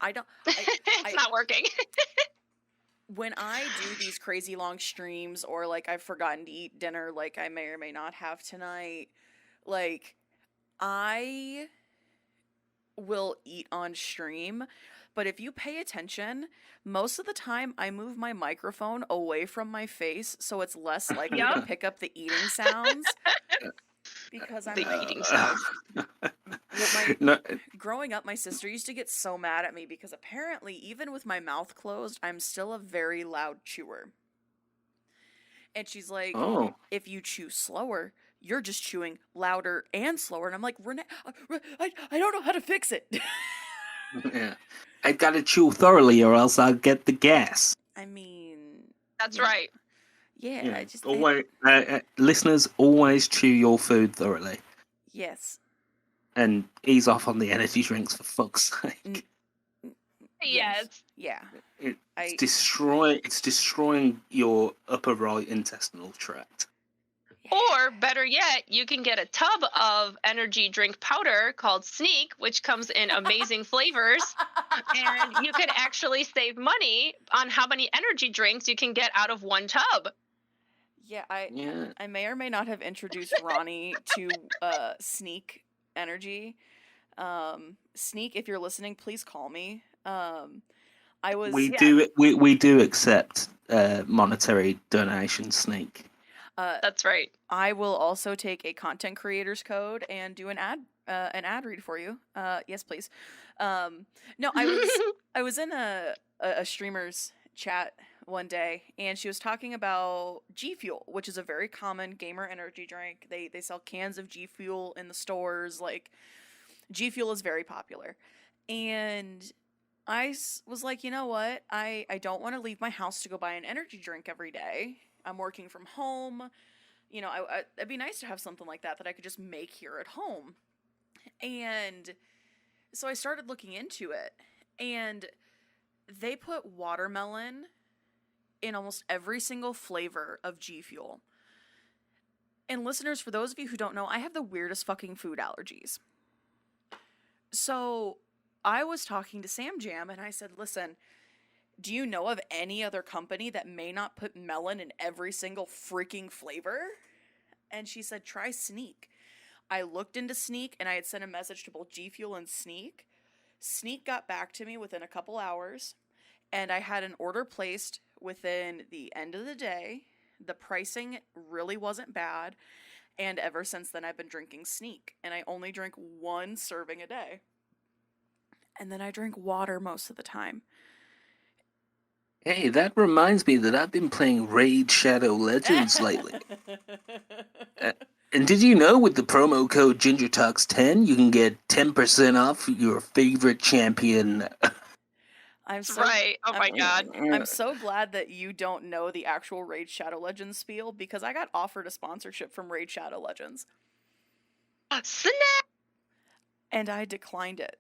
I don't. It's not working. When I do these crazy long streams, or like I've forgotten to eat dinner, like I may or may not have tonight, like I will eat on stream. But if you pay attention, most of the time I move my microphone away from my face so it's less likely to pick up the eating sounds. Because I'm eating sounds. Growing up, my sister used to get so mad at me because apparently, even with my mouth closed, I'm still a very loud chewer. And she's like, if you chew slower, you're just chewing louder and slower. And I'm like, Renee, I don't know how to fix it. Yeah. I gotta chew thoroughly or else I'll get the gas. I mean... That's right. Yeah, I just... Always, listeners, always chew your food thoroughly. Yes. And ease off on the energy drinks, for fuck's sake. Yes. Yeah. It's destroying your upper right intestinal tract. Or better yet, you can get a tub of energy drink powder called Sneak, which comes in amazing flavors. And you can actually save money on how many energy drinks you can get out of one tub. Yeah, I may or may not have introduced Roni to Sneak Energy. Sneak, if you're listening, please call me. We do accept monetary donations, Sneak. That's right. I will also take a content creator's code and do an ad read for you. Yes, please. No, I was in a streamer's chat one day, and she was talking about G Fuel, which is a very common gamer energy drink. They sell cans of G Fuel in the stores. Like, G Fuel is very popular. And I was like, you know what? I don't want to leave my house to go buy an energy drink every day. I'm working from home. You know, it'd be nice to have something like that I could just make here at home. And so I started looking into it. And they put watermelon in almost every single flavor of G Fuel. And listeners, for those of you who don't know, I have the weirdest fucking food allergies. So I was talking to Sam Jam and I said, listen, do you know of any other company that may not put melon in every single freaking flavor? And she said, try Sneak. I looked into Sneak and I had sent a message to both G Fuel and Sneak. Sneak got back to me within a couple hours, and I had an order placed within the end of the day. The pricing really wasn't bad, and ever since then I've been drinking Sneak, and I only drink one serving a day. And then I drink water most of the time. Hey, that reminds me that I've been playing Raid Shadow Legends lately. And did you know with the promo code GingerTalks10, you can get 10% off your favorite champion? I'm so Right. Oh my God. I'm so glad that you don't know the actual Raid Shadow Legends spiel, because I got offered a sponsorship from Raid Shadow Legends Snap! and I declined it.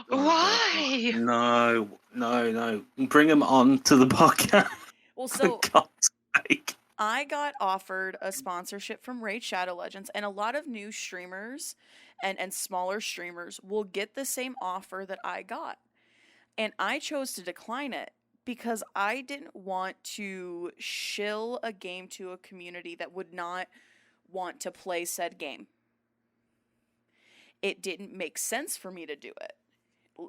Why? No. Bring them on to the podcast. Well, For so God's sake. I got offered a sponsorship from Raid Shadow Legends, and a lot of new streamers and smaller streamers will get the same offer that I got. And I chose to decline it because I didn't want to shill a game to a community that would not want to play said game. It didn't make sense for me to do it.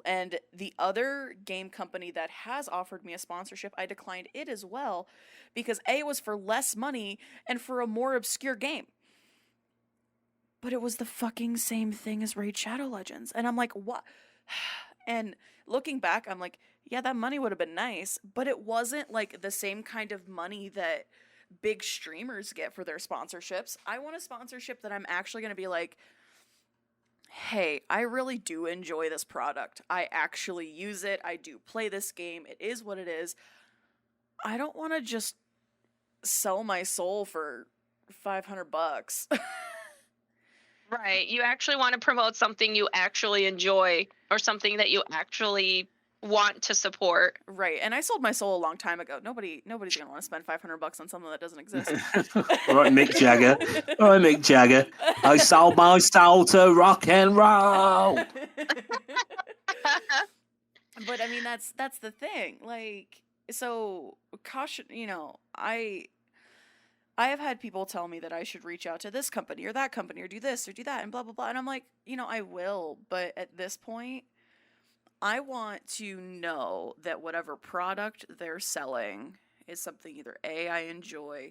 And the other game company that has offered me a sponsorship, I declined it as well because A, it was for less money and for a more obscure game. But it was the fucking same thing as Raid Shadow Legends. And I'm like, what? And looking back, I'm like, yeah, that money would have been nice, but it wasn't like the same kind of money that big streamers get for their sponsorships. I want a sponsorship that I'm actually going to be like, hey, I really do enjoy this product. I actually use it. I do play this game. It is what it is. I don't want to just sell my soul for $500. Right. You actually want to promote something you actually enjoy or something that you actually want to support. Right. And I sold my soul a long time ago. Nobody's going to want to spend $500 on something that doesn't exist. All right, Mick Jagger. All right, Mick Jagger. I sold my soul to rock and roll. But I mean, that's the thing. Like, so caution, I have had people tell me that I should reach out to this company or that company or do this or do that and blah, blah, blah. And I'm like, I will. But at this point, I want to know that whatever product they're selling is something either A, I enjoy,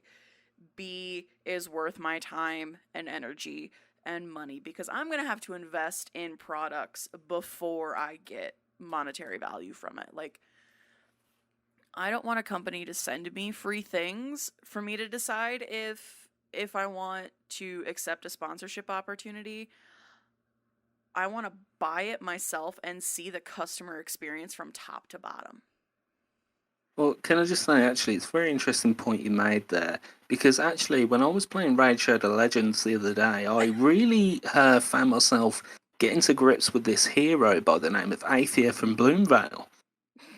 B, is worth my time and energy and money, because I'm going to have to invest in products before I get monetary value from it. Like, I don't want a company to send me free things for me to decide if I want to accept a sponsorship opportunity. I want to buy it myself and see the customer experience from top to bottom. Well, can I just say, actually, it's a very interesting point you made there. Because actually, when I was playing Raid Shadow Legends the other day, I really found myself getting to grips with this hero by the name of Aethia from Bloomvale.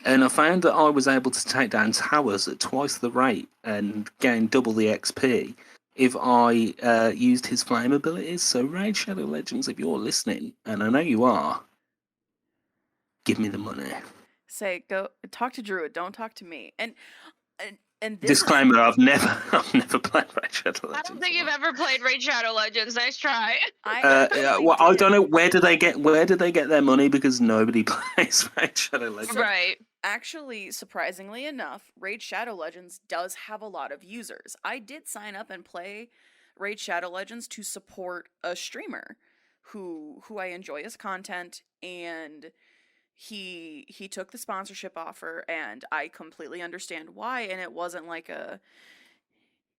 And I found that I was able to take down towers at twice the rate and gain double the XP if I used his flame abilities. So Raid Shadow Legends, if you're listening, and I know you are, give me the money. Say, go talk to Druid, don't talk to me. And this Disclaimer: I've never played Raid Shadow Legends. I don't think you've ever played Raid Shadow Legends. Nice try. I don't know, where do they get their money, because nobody plays Raid Shadow Legends. Right. Actually, surprisingly enough, Raid Shadow Legends does have a lot of users. I did sign up and play Raid Shadow Legends to support a streamer who I enjoy his content, and he took the sponsorship offer, and I completely understand why. And it wasn't like a,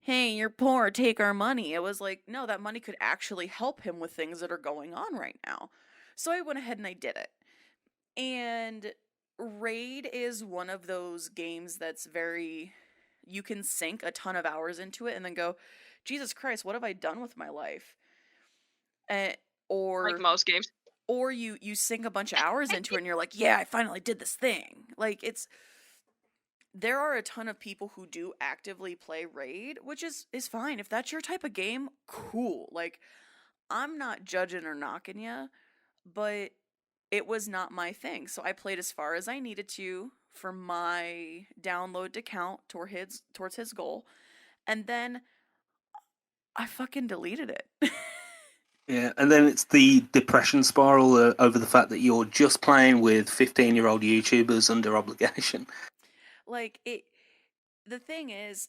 hey, you're poor, take our money. It was like, no, that money could actually help him with things that are going on right now. So I went ahead and I did it. And Raid is one of those games that's very, you can sink a ton of hours into it and then go, Jesus Christ, what have I done with my life? Or like most games. Or you sink a bunch of hours into it and you're like, yeah, I finally did this thing. Like, there are a ton of people who do actively play Raid, which is fine. If that's your type of game, cool. Like, I'm not judging or knocking you, but it was not my thing. So I played as far as I needed to for my download to count towards his goal. And then I fucking deleted it. Yeah, and then it's the depression spiral over the fact that you're just playing with 15-year-old YouTubers under obligation. Like it the thing is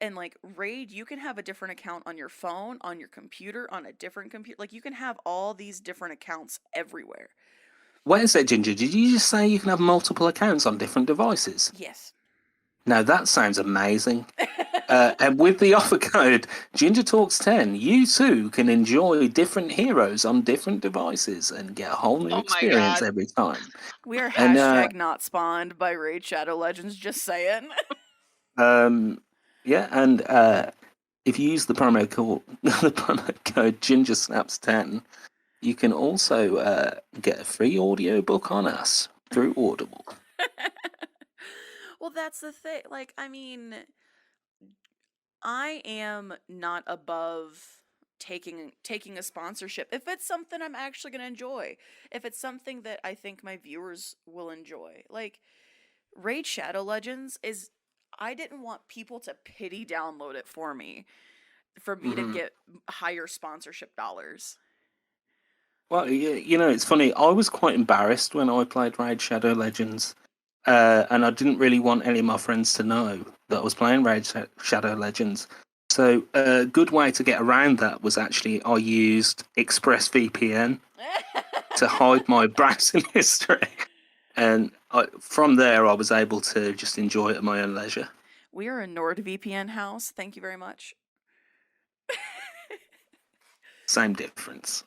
and like Raid, you can have a different account on your phone, on your computer, on a different computer. Like you can have all these different accounts everywhere. Wait a sec, Ginger, did you just say you can have multiple accounts on different devices? Yes. Now that sounds amazing. And with the offer code GingerTalks10, you too can enjoy different heroes on different devices and get a whole new Oh my experience God. every time. We are And, hashtag not spawned by Raid Shadow Legends, just saying. Yeah, and if you use the promo code GingerSnaps10, you can also get a free audiobook on us through Audible. Well, that's the thing. Like, I mean, I am not above taking a sponsorship if it's something I'm actually going to enjoy. If it's something that I think my viewers will enjoy. Like Raid Shadow Legends is I didn't want people to pity download it for me to get higher sponsorship dollars. Well, you know, it's funny. I was quite embarrassed when I played Raid Shadow Legends, and I didn't really want any of my friends to know that I was playing Raid Shadow Legends. So a good way to get around that was actually I used ExpressVPN to hide my browsing history. And from there, I was able to just enjoy it at my own leisure. We are a NordVPN house. Thank you very much. Same difference.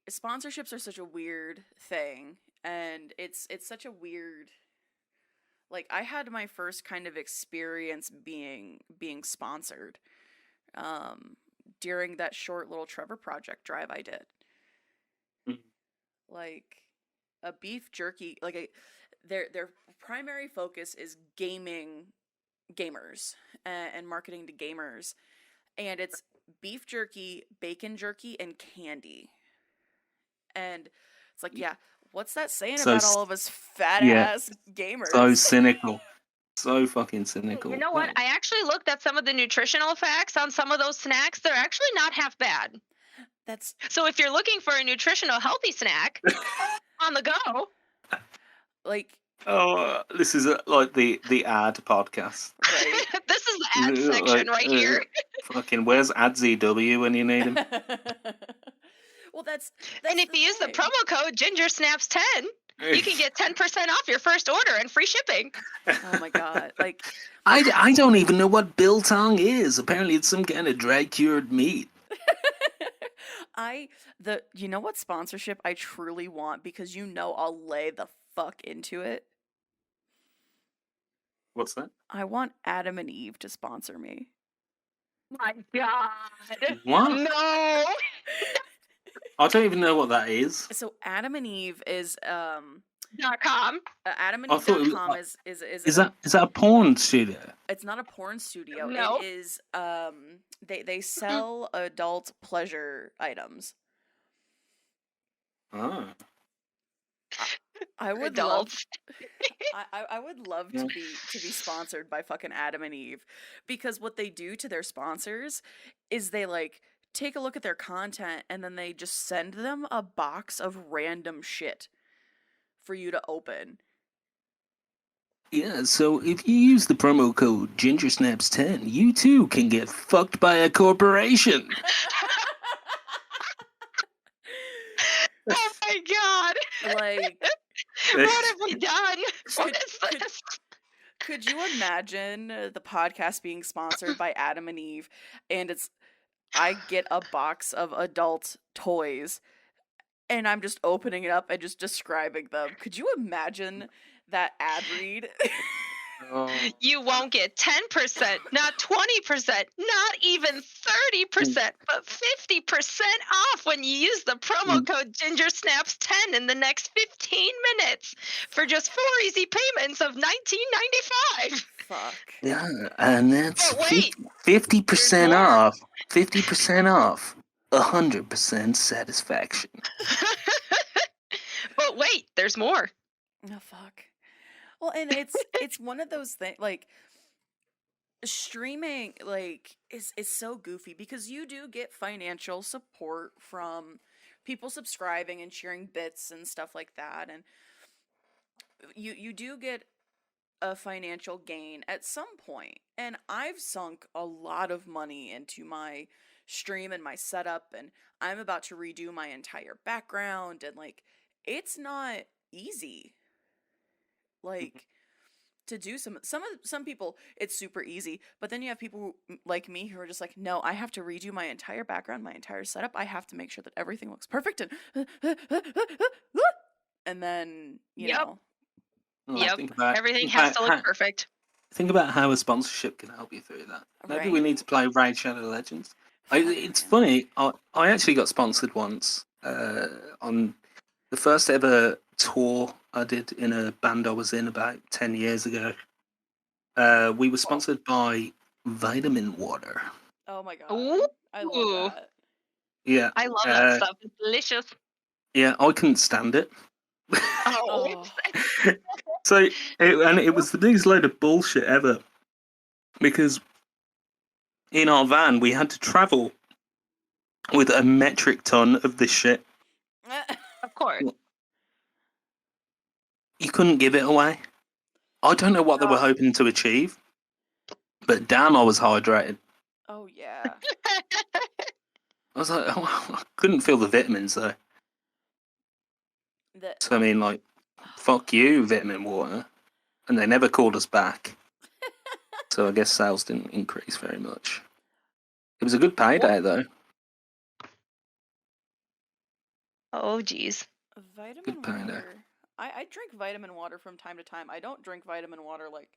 Sponsorships are such a weird thing, and it's such a weird, like, I had my first kind of experience being sponsored during that short little Trevor Project drive I did. Like a beef jerky, like their primary focus is gamers and marketing to gamers, and it's beef jerky, bacon jerky, and candy. And it's like, yeah, what's that saying about all of us fat ass gamers? So cynical. So fucking cynical. You know what? I actually looked at some of the nutritional facts on some of those snacks. They're actually not half bad. So if you're looking for a nutritional healthy snack on the go, like, this is like the ad podcast. Right? This is the ad section right here. Fucking where's AdZW when you need him? Well, that's and if you use the promo code GingerSnaps10, you can get 10% off your first order and free shipping. Oh my god! Like, I don't even know what biltong is. Apparently, it's some kind of dry cured meat. You know what sponsorship I truly want, because I'll lay the fuck into it? What's that? I want Adam and Eve to sponsor me. My god. What? No. I don't even know what that is. So Adam and Eve is .com. AdamandEve.com is that a porn studio? It's not a porn studio. No. It is they sell adult pleasure items. Oh. I would Adults. I would love to be sponsored by fucking Adam and Eve, because what they do to their sponsors is they like take a look at their content and then they just send them a box of random shit for you to open. Yeah, so if you use the promo code GingerSnaps10, you too can get fucked by a corporation. Oh my god! Like, what have we done? What is this? Could you imagine the podcast being sponsored by Adam and Eve, and I get a box of adult toys, and I'm just opening it up and just describing them? Could you imagine that ad read? You won't get 10%, not 20%, not even 30%, but 50% off when you use the promo code GingerSnaps10 in the next 15 minutes for just 4 easy payments of $19.95. Fuck. Yeah, and that's But wait, 50% off. 50% off. 100% satisfaction. But wait, there's more. Oh fuck. Well, and it's one of those things like streaming like is so goofy because you do get financial support from people subscribing and sharing bits and stuff like that, and you do get a financial gain at some point. And I've sunk a lot of money into my stream and my setup, and I'm about to redo my entire background, and like it's not easy. Like to do some people it's super easy, but then you have people like me who are just like, no, I have to redo my entire background, my entire setup. I have to make sure that everything looks perfect, and then Yep. Well, Yep. think about Everything has to look perfect. think about how a sponsorship can help you through that. Maybe we Right. need to play Raid Shadow Legends. Fuck It's yeah. funny. I actually got sponsored once on the first ever tour I did in a band I was in about 10 years ago. We were sponsored by Vitamin Water. Oh my god, I love Ooh. that. Yeah. I love that stuff. It's delicious. Yeah, I couldn't stand it. Oh. Oh. So, it was the biggest load of bullshit ever. Because in our van, we had to travel with a metric ton of this shit. Of course. You couldn't give it away. I don't know what they were hoping to achieve, but damn, I was hydrated. Oh yeah. I was like, oh, I couldn't feel the vitamins though. That So I mean, like, fuck you, Vitamin Water. And they never called us back. So I guess sales didn't increase very much. It was a good payday though. Oh, geez. vitamin Good payday. water. I drink vitamin water from time to time. I don't drink vitamin water like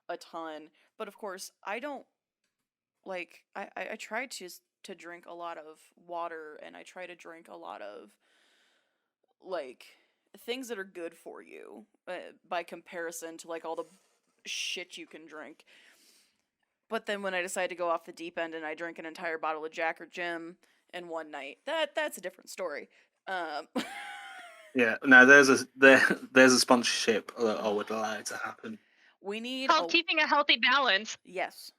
a ton, but of course I don't like I try to drink a lot of water, and I try to drink a lot of like things that are good for you by comparison to like all the shit you can drink. But then when I decide to go off the deep end and I drink an entire bottle of Jack or Jim in one night, that's a different story. Yeah, no, there's a sponsorship that I would allow to happen. We need Called keeping a healthy balance. yes.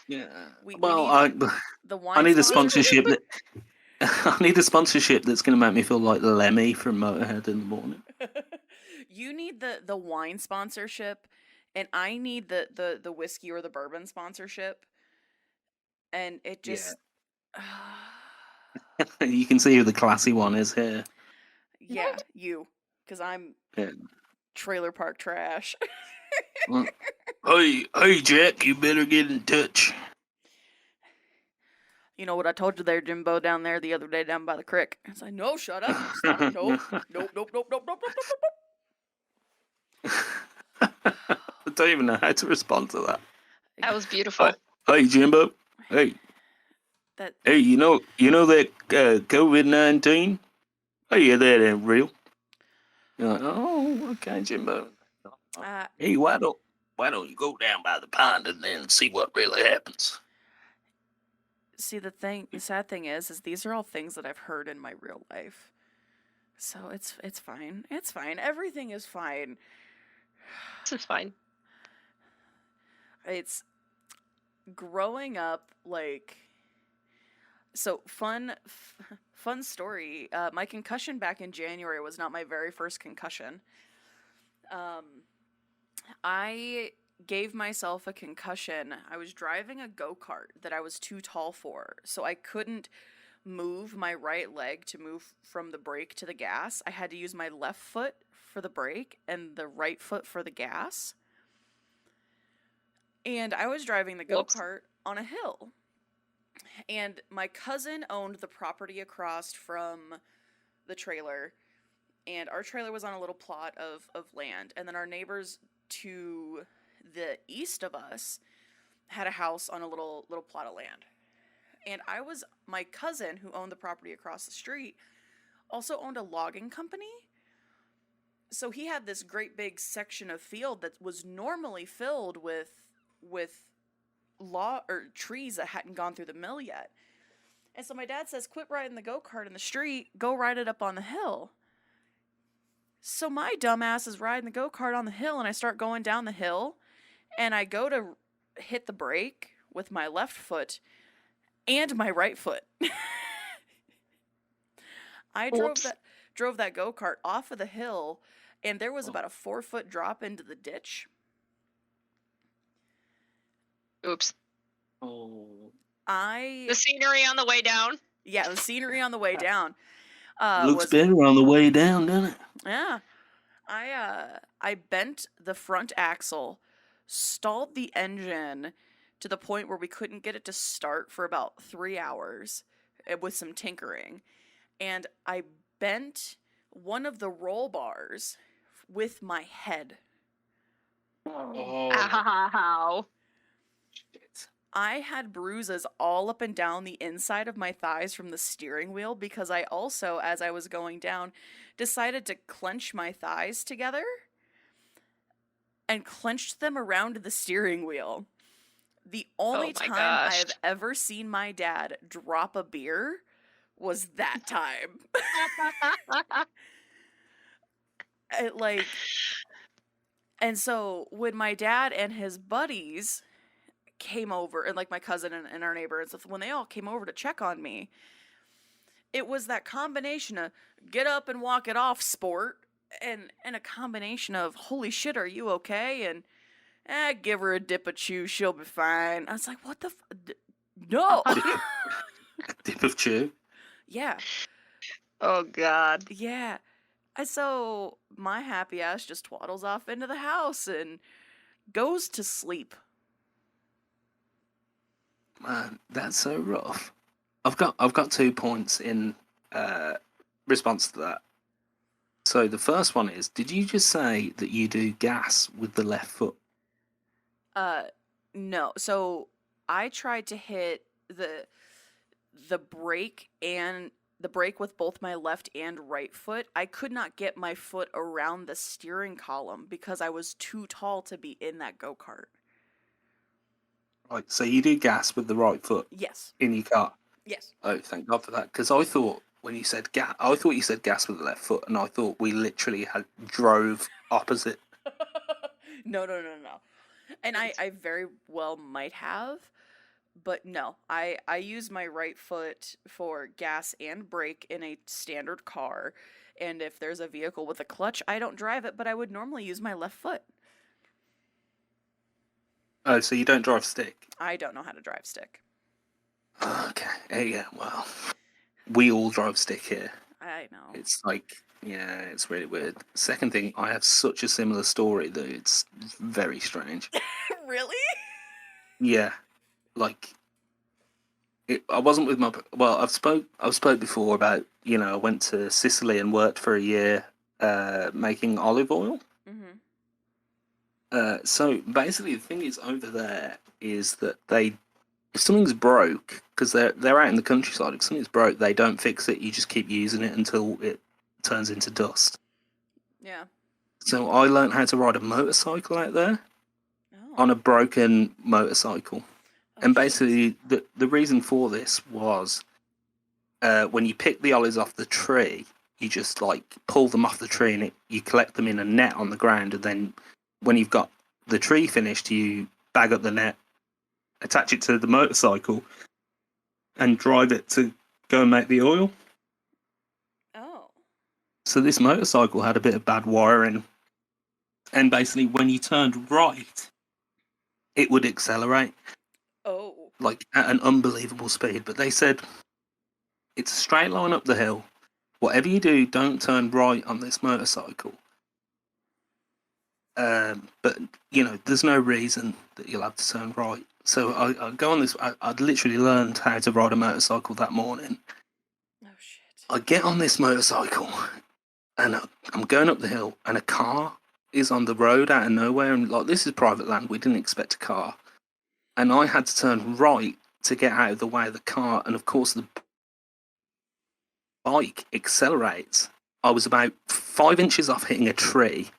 Yeah. We Well, need the I wine need a sponsor. sponsorship that I need a sponsorship that's going to make me feel like Lemmy from Motorhead in the morning. You need the wine sponsorship, and I need the whiskey or the bourbon sponsorship. And it just You can see who the classy one is here. yeah, you, because I'm Yeah. trailer park trash. Well, hey, Jack, you better get in touch. You know what I told you there, Jimbo, down there the other day down by the creek? I was like, no, shut up, stop, nope, nope, nope, nope, nope, nope, nope. I don't even know how to respond to that. That was beautiful. Hey, Jimbo. Hey. That Hey, you know that COVID-19? Oh yeah, that ain't real. You're like, oh, okay, Jimbo. Hey, why don't you go down by the pond and then see what really happens? see the sad thing is these are all things that I've heard in my real life. So it's fine. It's fine. Everything is fine. This is fine. It's growing up like so fun story. My concussion back in January was not my very first concussion. I gave myself a concussion. I was driving a go-kart that I was too tall for, so I couldn't move my right leg to move from the brake to the gas. I had to use my left foot for the brake and the right foot for the gas. And I was driving the go-kart on a hill. And my cousin owned the property across from the trailer, and our trailer was on a little plot of land, and then our neighbors to the east of us had a house on a little plot of land. And my cousin who owned the property across the street also owned a logging company. So he had this great big section of field that was normally filled with trees that hadn't gone through the mill yet. And so my dad says, quit riding the go-kart in the street, go ride it up on the hill. So my dumbass is riding the go-kart on the hill, and I start going down the hill, and I go to hit the brake with my left foot and my right foot. I drove that go-kart off of the hill, and there was about a 4-foot drop into the ditch. Oops. Oh. The scenery on the way down. Yeah, the scenery on the way down. Looks better on the way down, doesn't it? Yeah. I bent the front axle, stalled the engine to the point where we couldn't get it to start for about 3 hours with some tinkering. And I bent one of the roll bars with my head. Oh. Ow. Shit. I had bruises all up and down the inside of my thighs from the steering wheel because I also, as I was going down, decided to clench my thighs together and clenched them around the steering wheel. The only time I have ever seen my dad drop a beer was that time. And so when my dad and his buddies came over, and like my cousin and our neighbor and stuff, when they all came over to check on me, it was that combination of get up and walk it off sport and a combination of holy shit, are you okay? And give her a dip of chew, she'll be fine. I was like, what the no. Dip of chew? Yeah. Oh God. Yeah. And so my happy ass just twaddles off into the house and goes to sleep. Man, that's so rough. I've got 2 points in response to that. So the first one is, did you just say that you do gas with the left foot? No. So I tried to hit the brake with both my left and right foot. I could not get my foot around the steering column because I was too tall to be in that go-kart. Right, so you do gas with the right foot? Yes. In your car? Yes. Oh, thank God for that. Because I thought when you said gas, I thought you said gas with the left foot, and I thought we literally drove opposite. No. And I very well might have, but no. I use my right foot for gas and brake in a standard car, and if there's a vehicle with a clutch, I don't drive it, but I would normally use my left foot. Oh, so you don't drive stick? I don't know how to drive stick. Okay, yeah, well, we all drive stick here. I know. It's like, yeah, it's really weird. Second thing, I have such a similar story that it's very strange. Really? Yeah, like, I wasn't with my. Well, I've spoke before about, I went to Sicily and worked for a year, making olive oil. Mm-hmm. So basically, the thing is over there is that if something's broke, because they're out in the countryside, if something's broke, they don't fix it. You just keep using it until it turns into dust. Yeah. So I learned how to ride a motorcycle out there Oh. on a broken motorcycle. Oh, And basically, the reason for this was when you pick the olives off the tree, you just like pull them off the tree and you collect them in a net on the ground. And then when you've got the tree finished, you bag up the net, attach it to the motorcycle, and drive it to go and make the oil. Oh. So this motorcycle had a bit of bad wiring. And basically, when you turned right, it would accelerate. Oh. Like at an unbelievable speed. But they said it's a straight line up the hill. Whatever you do, don't turn right on this motorcycle. But there's no reason that you'll have to turn right. So I go on this. I'd literally learned how to ride a motorcycle that morning. Oh shit. I get on this motorcycle, and I'm going up the hill, and a car is on the road out of nowhere, and like this is private land. We didn't expect a car. And I had to turn right to get out of the way of the car. And of course, the bike accelerates. I was about 5 inches off hitting a tree.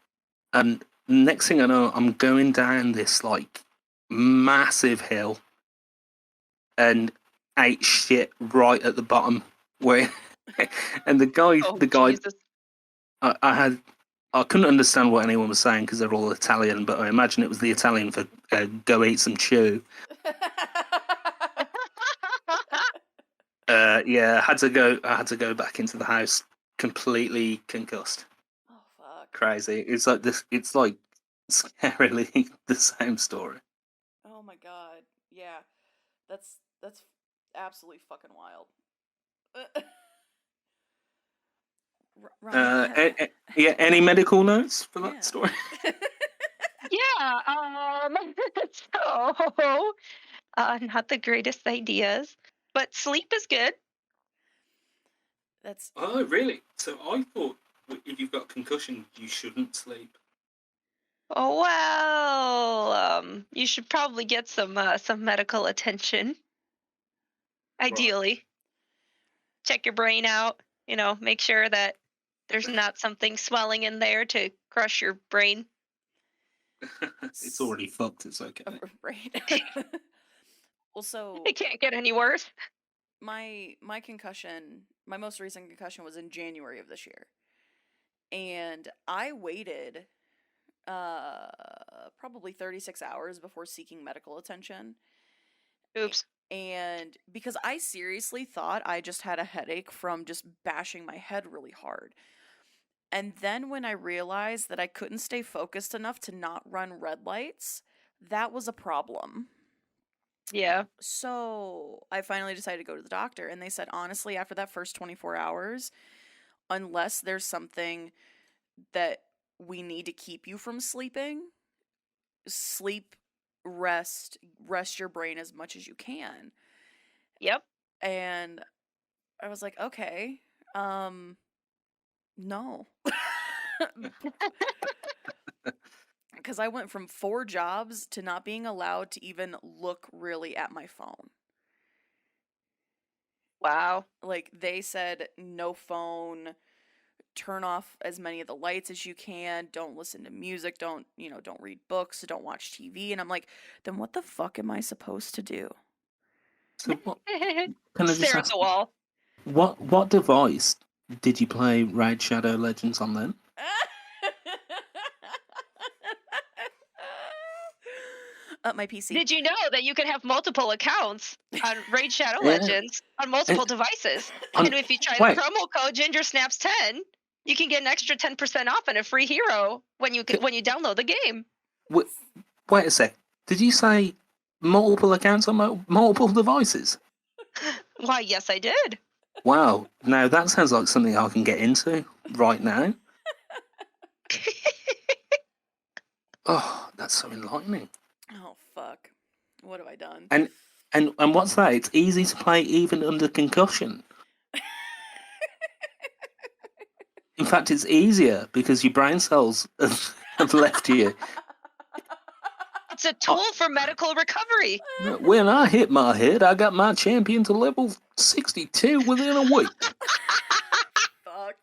And next thing I know, I'm going down this like massive hill. And ate shit right at the bottom where, and the guy, Jesus. I couldn't understand what anyone was saying because they're all Italian, but I imagine it was the Italian for go eat some chew. Yeah, I had to go back into the house completely concussed. Oh fuck. Crazy. It's like this. It's like scarily the same story. Oh my god. Yeah. That's absolutely fucking wild. Ronnie, Yeah. Any medical notes for that Yeah. story? Yeah. So, not the greatest ideas, but sleep is good. That's Oh, really? So I thought if you've got concussion, you shouldn't sleep. Oh well, you should probably get some medical attention. Ideally, check your brain out. Make sure that there's not something swelling in there to crush your brain. It's already fucked. It's okay. right. Also, It can't get any worse. my concussion, my most recent concussion was in January of this year. And I waited probably 36 hours before seeking medical attention. Oops. And because I seriously thought I just had a headache from just bashing my head really hard. And then when I realized that I couldn't stay focused enough to not run red lights, that was a problem. Yeah. So I finally decided to go to the doctor, and they said, honestly, after that first 24 hours, unless there's something that we need to keep you from sleeping, sleep, rest your brain as much as you can. Yep. And I was like, okay, no. Because I went from 4 jobs to not being allowed to even look really at my phone. Wow. Like, they said, no phone, turn off as many of the lights as you can, don't listen to music, don't read books, don't watch TV. And I'm like, then what the fuck am I supposed to do? So what? Can I just Stare at ask? the wall. What device did you play Raid Shadow Legends on then? My PC. Did you know that you can have multiple accounts on Raid Shadow Legends on multiple devices? And if you try the promo code GingerSnaps10, you can get an extra 10% off and a free hero when you download the game. Wait a sec. Did you say multiple accounts on multiple devices? Why, yes, I did. Wow. Now that sounds like something I can get into right now. Oh, that's so enlightening. Oh fuck. What have I done? And what's that? It's easy to play even under concussion. In fact, it's easier because your brain cells have left you. It's a tool for medical recovery. When I hit my head, I got my champion to level 62 within a week. Fuck.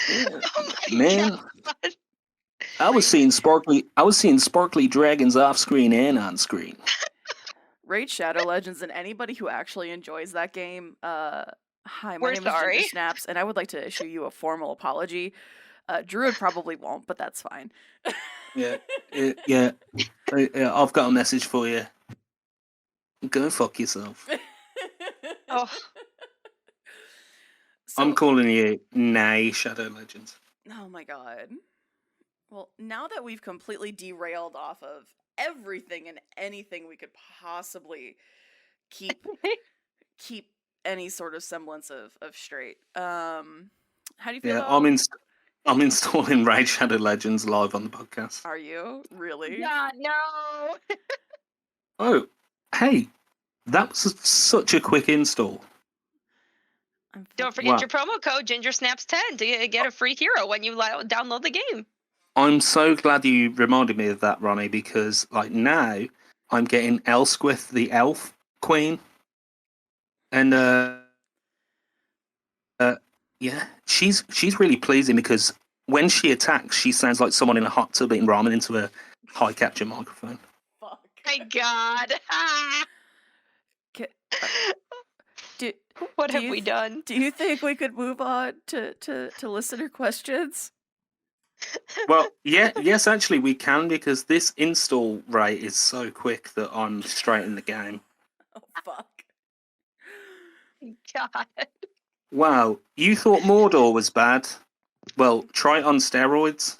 Yeah. Oh my Man, God. I was seeing sparkly dragons off screen and on screen. Raid Shadow Legends, and anybody who actually enjoys that game, hi, my We're name sorry. is GingerSnaps, and I would like to issue you a formal apology. Druid probably won't, but that's fine. Yeah. I've got a message for you. Go fuck yourself. Oh. So, I'm calling you Nay Shadow Legends. oh my god. Well, now that we've completely derailed off of everything and anything we could possibly keep any sort of semblance of straight. How do you feel about... I'm installing Raid Shadow Legends live on the podcast. Are you? Really? God, no. Oh, hey, that was such a quick install. Don't forget your promo code GingerSnaps10 to get a free hero when you download the game. I'm so glad you reminded me of that, Ronnie, because like now I'm getting Elsquith, the elf queen, and yeah, she's really pleasing because when she attacks, she sounds like someone in a hot tub eating ramen into a high capture microphone. Fuck. My God. Ca- Do, What do have you we done? do you think we could move on to listener questions? Well, yes, actually we can, because this install rate is so quick that I'm straight in the game. Oh fuck. God. Wow, you thought Mordor was bad? Well, try it on steroids.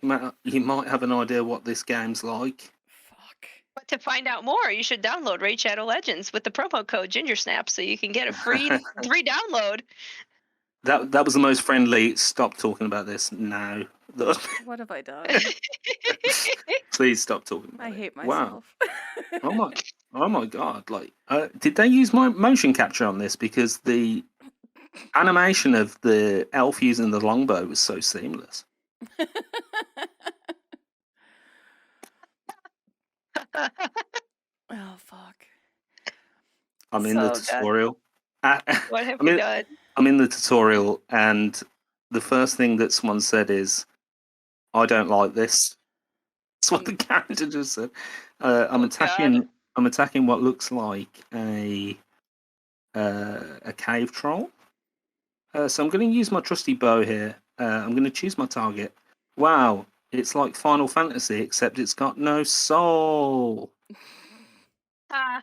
You might have an idea what this game's like. Fuck. But to find out more, you should download Raid Shadow Legends with the promo code GingerSnap so you can get a free download. That was the most friendly. Stop talking about this now. What have I done? Please stop talking about I it. hate Wow. myself. Oh my god! Like, did they use my motion capture on this? Because the animation of the elf using the longbow was so seamless. Oh fuck. I'm in the Oh, God. tutorial. What have we done? I'm in the tutorial, and the first thing that someone said is, "I don't like this." That's what the character just said. I'm attacking. God. I'm attacking what looks like a cave troll. So I'm going to use my trusty bow here. I'm going to choose my target. Wow, it's like Final Fantasy, except it's got no soul. Ah.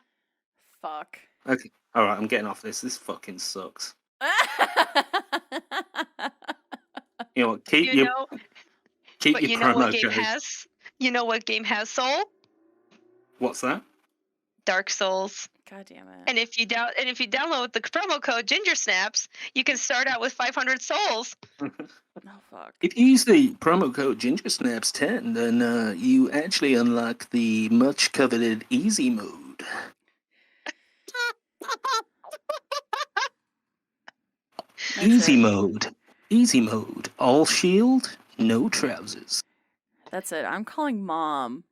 Fuck. Okay, all right, I'm getting off this. This fucking sucks. You know what? Keep your What promo game code. has? You know what game has soul? What's that? Dark Souls. God damn it. And if you download the promo code GingerSnaps, you can start out with 500 souls. Oh fuck. If you use the promo code GingerSnaps10, then you actually unlock the much coveted easy mode. Easy mode. All shield, no trousers. That's it. I'm calling mom.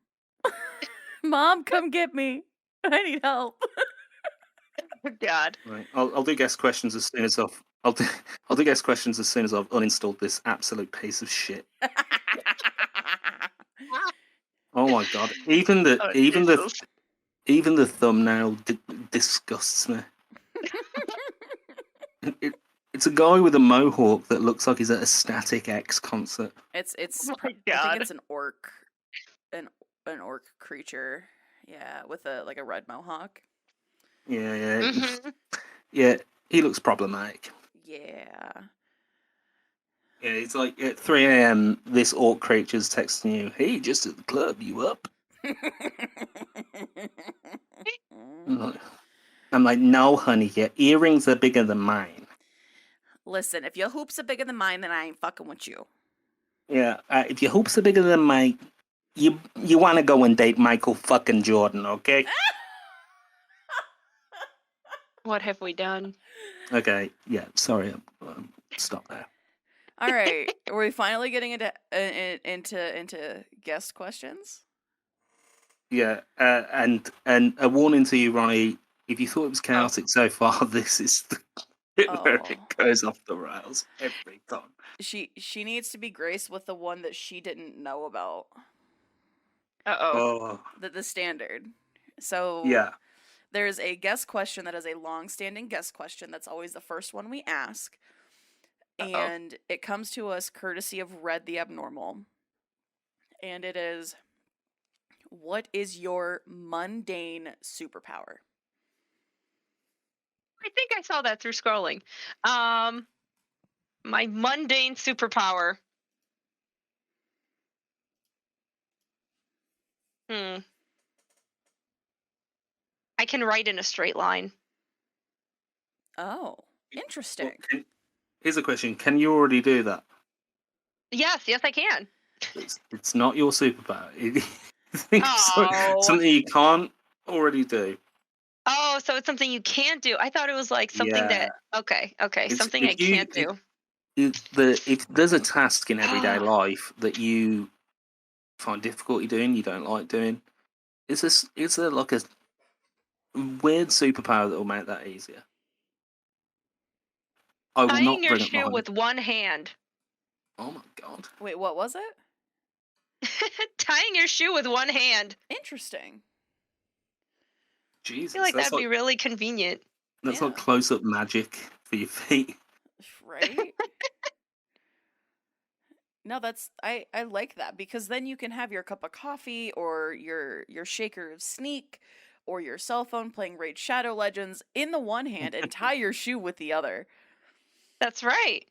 Mom, come get me. I need help. God. Right, I'll do guest questions as soon as I'll do guest questions as soon as I've uninstalled this absolute piece of shit. Oh my god! Even the thumbnail disgusts me. It's a guy with a mohawk that looks like he's at a Static X concert. It's Oh my I God. think it's an orc. An orc creature. Yeah, with a red mohawk. Yeah. Mhm. Yeah, he looks problematic. Yeah. Yeah, it's like at 3 a.m. this orc creature's texting you, "Hey, just at the club, you up?" I'm like, "No, honey, your earrings are bigger than mine." Listen, if your hoops are bigger than mine, then I ain't fucking with you. Yeah, if your hoops are bigger than mine, you want to go and date Michael fucking Jordan, okay? What have we done? Okay, yeah, sorry, stop there. All right, are we finally getting into guest questions? Yeah, and a warning to you, Ronnie, if you thought it was chaotic so far, this is where it goes off the rails every time. She needs to be graced with the one that she didn't know about. Oh, The standard. So yeah. there's a guest question that is a long-standing guest question. That's always the first one we ask. And it comes to us courtesy of Red the Abnormal. And it is, what is your mundane superpower? I think I saw that through scrolling. My mundane superpower. I can write in a straight line. Oh, interesting. Well, here's a question. Can you already do that? Yes, I can. It's not your superpower. Something you can't already do. Oh, so it's something you can't do. I thought it was like something that. Okay, something I can't do. If there's a task in everyday life that you find difficulty doing, you don't like doing, it's like a weird superpower that will make that easier. I will Tying not your bring up shoe with one hand. Oh my god! Wait, what was it? Tying your shoe with one hand. Interesting. Jesus, feel like that's that'd be really convenient. that's Yeah. like close-up magic for your feet. Right? No, that's I like that because then you can have your cup of coffee or your shaker of sneak or your cell phone playing Raid Shadow Legends in the one hand and tie your shoe with the other. That's right.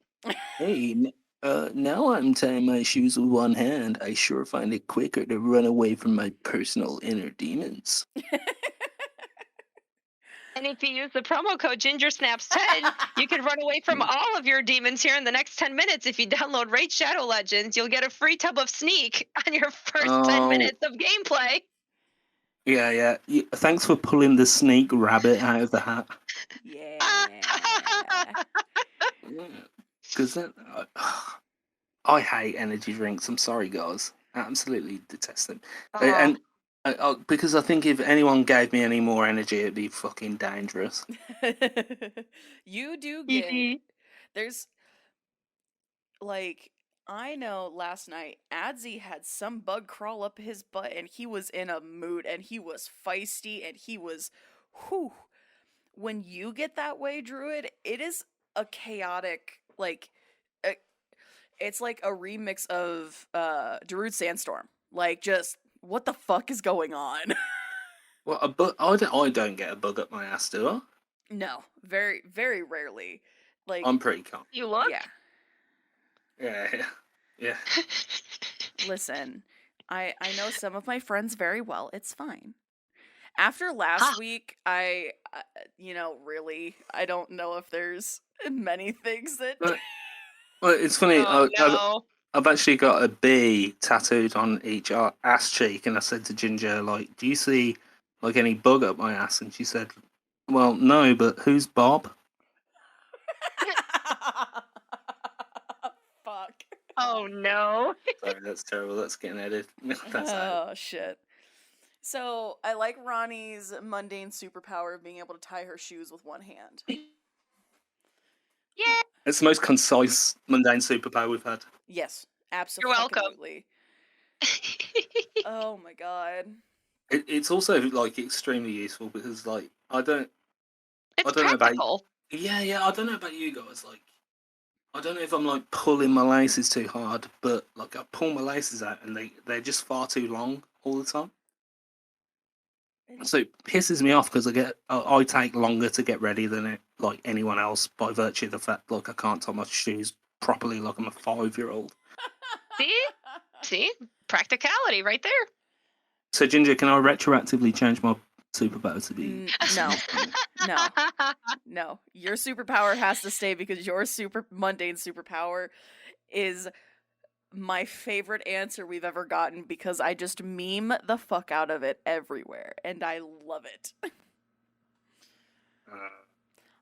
Hey, now I'm tying my shoes with one hand. I sure find it quicker to run away from my personal inner demons. And if you use the promo code GingerSnaps10, you can run away from all of your demons here in the next 10 minutes. If you download Raid Shadow Legends, you'll get a free tub of sneak on your first 10 minutes of gameplay. Yeah. Thanks for pulling the snake rabbit out of the hat. Yeah. Because I hate energy drinks. I'm sorry, guys. I absolutely detest them. And because I think if anyone gave me any more energy, it'd be fucking dangerous. You do get there's like I know last night Adzi had some bug crawl up his butt and he was in a mood and he was feisty and he was whew. When you get that way, Druid, it is a chaotic it's like a remix of Darude Sandstorm. Like just what the fuck is going on? Well, I don't get a bug up my ass, do I? No, very very rarely. Like I'm pretty calm. You look? Yeah. Listen, I know some of my friends very well. It's fine. After last week, I really, I don't know if there's many things that. Well, it's funny. Oh, no. I've actually got a bee tattooed on each ass cheek, and I said to Ginger, like, "Do you see like any bug up my ass?" And she said, "Well, no, but who's Bob?" Fuck. Oh, no. Sorry, that's terrible. That's getting edited. Oh shit. So I like Ronnie's mundane superpower of being able to tie her shoes with one hand. Yeah. It's the most concise, mundane superpower we've had. Yes, You're welcome. absolutely. Oh my god. It's also like extremely useful because like I don't It's know about practical. yeah I don't know about you guys, like I don't know if I'm like pulling my laces too hard, but like I pull my laces out and they're just far too long all the time. So it pisses me off because I take longer to get ready than like anyone else by virtue of the fact like I can't tie my shoes properly like I'm a 5-year-old. See? Practicality right there. So Ginger, can I retroactively change my superpower to be? No. Your superpower has to stay because your mundane superpower is my favorite answer we've ever gotten because I just meme the fuck out of it everywhere and I love it.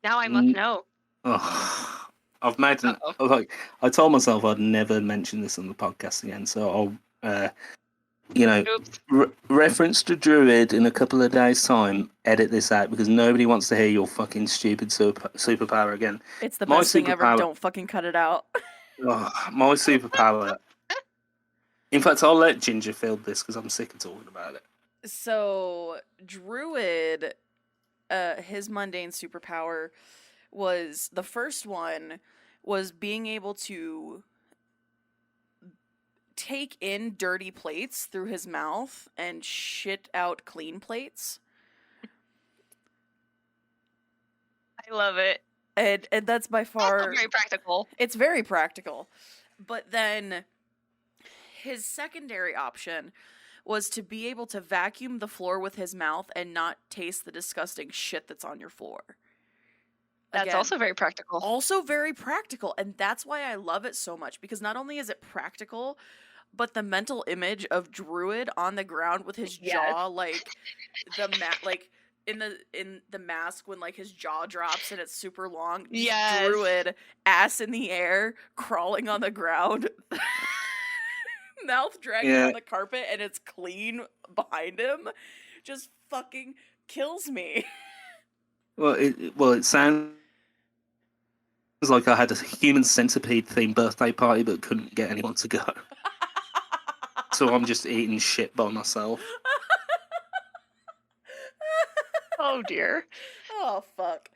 Now I must know. Oh, I've made I told myself I'd never mention this on the podcast again, so I'll reference to Druid in a couple of days' time. Edit this out because nobody wants to hear your fucking stupid superpower again. It's the best thing ever. Don't fucking cut it out. My superpower. In fact, I'll let Ginger field this because I'm sick of talking about it. So, Druid, his mundane superpower was the first one was being able to take in dirty plates through his mouth and shit out clean plates. I love it. And that's by far also very practical. It's very practical. But then his secondary option was to be able to vacuum the floor with his mouth and not taste the disgusting shit that's on your floor. That's also very practical. Also very practical. And that's why I love it so much. Because not only is it practical, but the mental image of Druid on the ground with his jaw, like in the mask when like his jaw drops and it's super long. Yes. Druid, ass in the air, crawling on the ground, mouth dragging on the carpet, and it's clean behind him. Just fucking kills me. Well, it sounds like I had a human centipede themed birthday party, but couldn't get anyone to go. So I'm just eating shit by myself. Oh Oh dear. Oh fuck.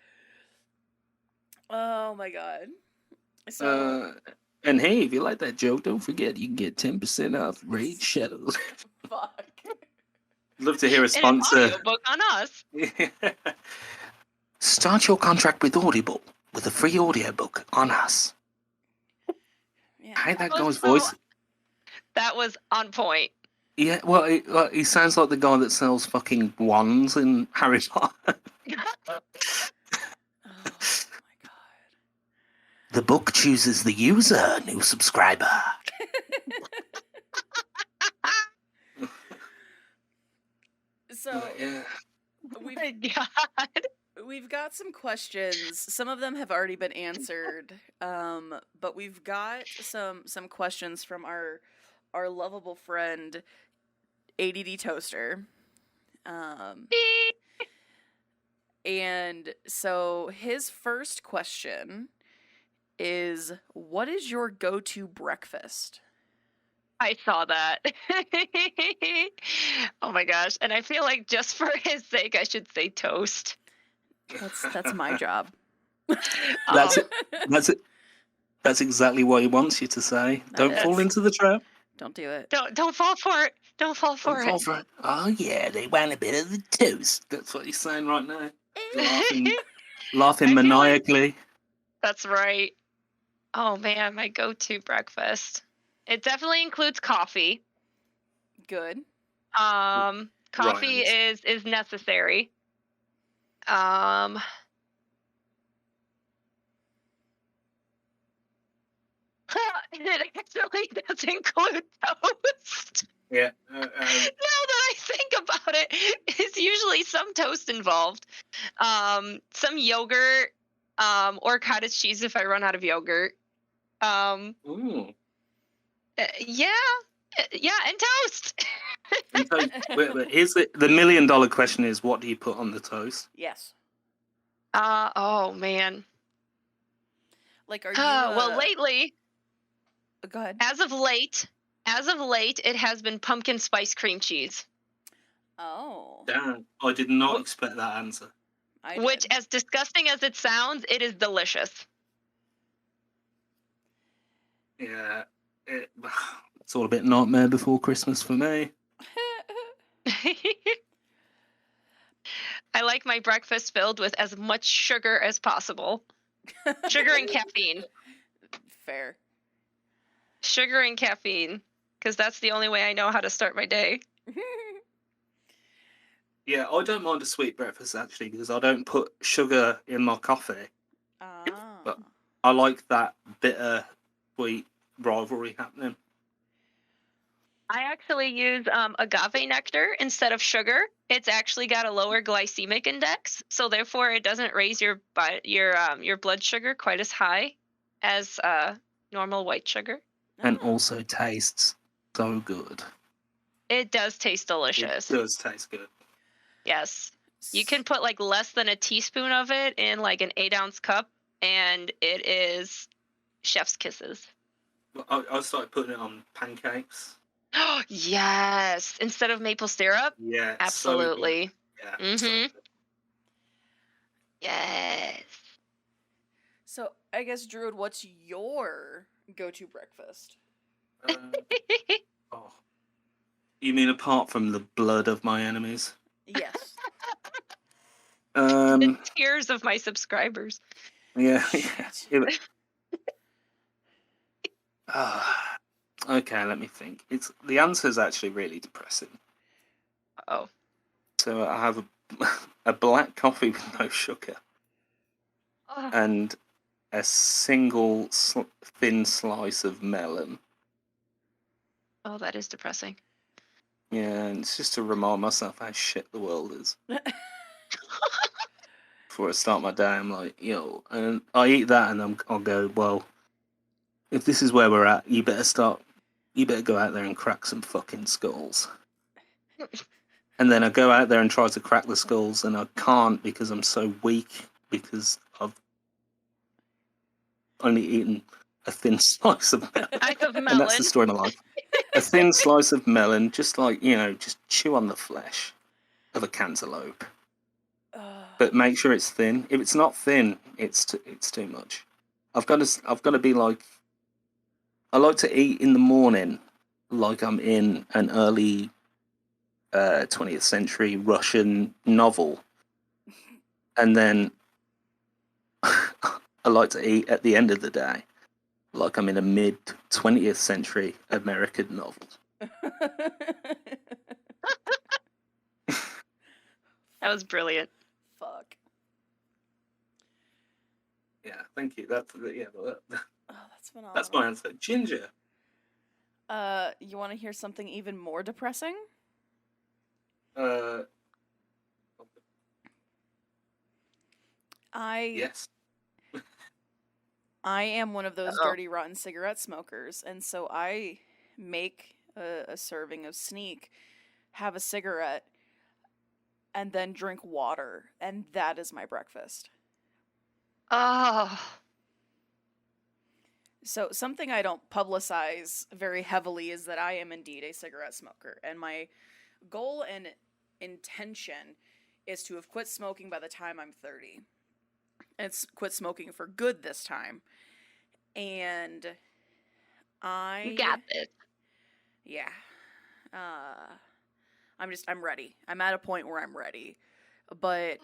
Oh my god. So And hey, if you like that joke, don't forget you can get 10% off Raid Shadows. fuck. Love to hear a And an sponsor. audiobook on us. Start your contract with Audible with a free audiobook on us. Yeah. I hate that was guy's so- voice. That was on point. Yeah, well, he sounds like the guy that sells fucking wands in Harry Potter. Oh my god. The book chooses the user, new subscriber. So Yeah. Oh my god. we've got some questions. Some of them have already been answered. But we've got some questions from our lovable friend ADD Toaster. And so his first question is, what is your go-to breakfast? I saw that. Oh my gosh. And I feel like just for his sake, I should say toast. That's my job. That's it. That's it. That's exactly what he wants you to say. Don't fall That's- into the trap. Don't do it. Don't fall for it. Don't fall for Don't it. fall for it. Oh yeah, they want a bit of the toast. That's what he's saying right now. Laughing I feel like- maniacally. That's right. Oh man, my go-to breakfast. It definitely includes coffee. Good. Coffee Ryan's. is necessary. It actually does include toast. Yeah. Now that I think about it, it's usually some toast involved. Some yogurt, or cottage cheese if I run out of yogurt. Ooh. Yeah, and toast. And so, wait, here's the $1 million question: is what do you put on the toast? Yes. Oh man. Like, are you? Well, lately, Go ahead. as of late, it has been pumpkin spice cream cheese. Oh. Damn, I did not expect that answer. I Which, did. as disgusting as it sounds, it is delicious. Yeah, it's all a bit Nightmare Before Christmas for me. I like my breakfast filled with as much sugar as possible. Sugar and caffeine. Fair. Sugar and caffeine. Because that's the only way I know how to start my day. Yeah, I don't mind a sweet breakfast actually because I don't put sugar in my coffee. But I like that bitter sweet rivalry happening. I actually use agave nectar instead of sugar. It's actually got a lower glycemic index, so therefore it doesn't raise your blood sugar quite as high as normal white sugar. And Oh. also tastes so good. It does taste delicious. It does taste good. Yes. You can put like less than a teaspoon of it in like an 8-ounce cup, and it is chef's kisses. I started putting it on pancakes. Yes. Instead of maple syrup? Yeah, Absolutely. So good. Yeah. so Mhm. good. Yes. So I guess, Druid, what's your go-to breakfast? Oh, you mean apart from the blood of my enemies? Yes. The tears of my subscribers. Yeah. Okay, let me think. The answer is actually really depressing. Oh. So I have a black coffee with no sugar Oh. and a single thin slice of melon. Oh, that is depressing. Yeah, and it's just to remind myself how shit the world is. Before I start my day, I'm like, yo, and I eat that, and I'll go, well, if this is where we're at, you better go out there and crack some fucking skulls. And then I go out there and try to crack the skulls, and I can't because I'm so weak because I've only eaten a thin slice of melon. And that's the story of my life. A thin slice of melon, just like, just chew on the flesh of a cantaloupe. but make sure it's thin. If it's not thin, it's too much. I've got to be like, I like to eat in the morning, like I'm in an early 20th century Russian novel, and then I like to eat at the end of the day, like I'm in a mid 20th century American novel. That was brilliant. Fuck. Yeah, thank you. That's Phenomenal. that's my answer. Ginger. You want to hear something even more depressing? Yes. I am one of those dirty, rotten cigarette smokers, and so I make a serving of Sneak, have a cigarette, and then drink water, and that is my breakfast. Oh. So something I don't publicize very heavily is that I am indeed a cigarette smoker, and my goal and intention is to have quit smoking by the time I'm 30. And quit smoking for good this time. And You got this. Yeah. I'm ready. I'm at a point where I'm ready. But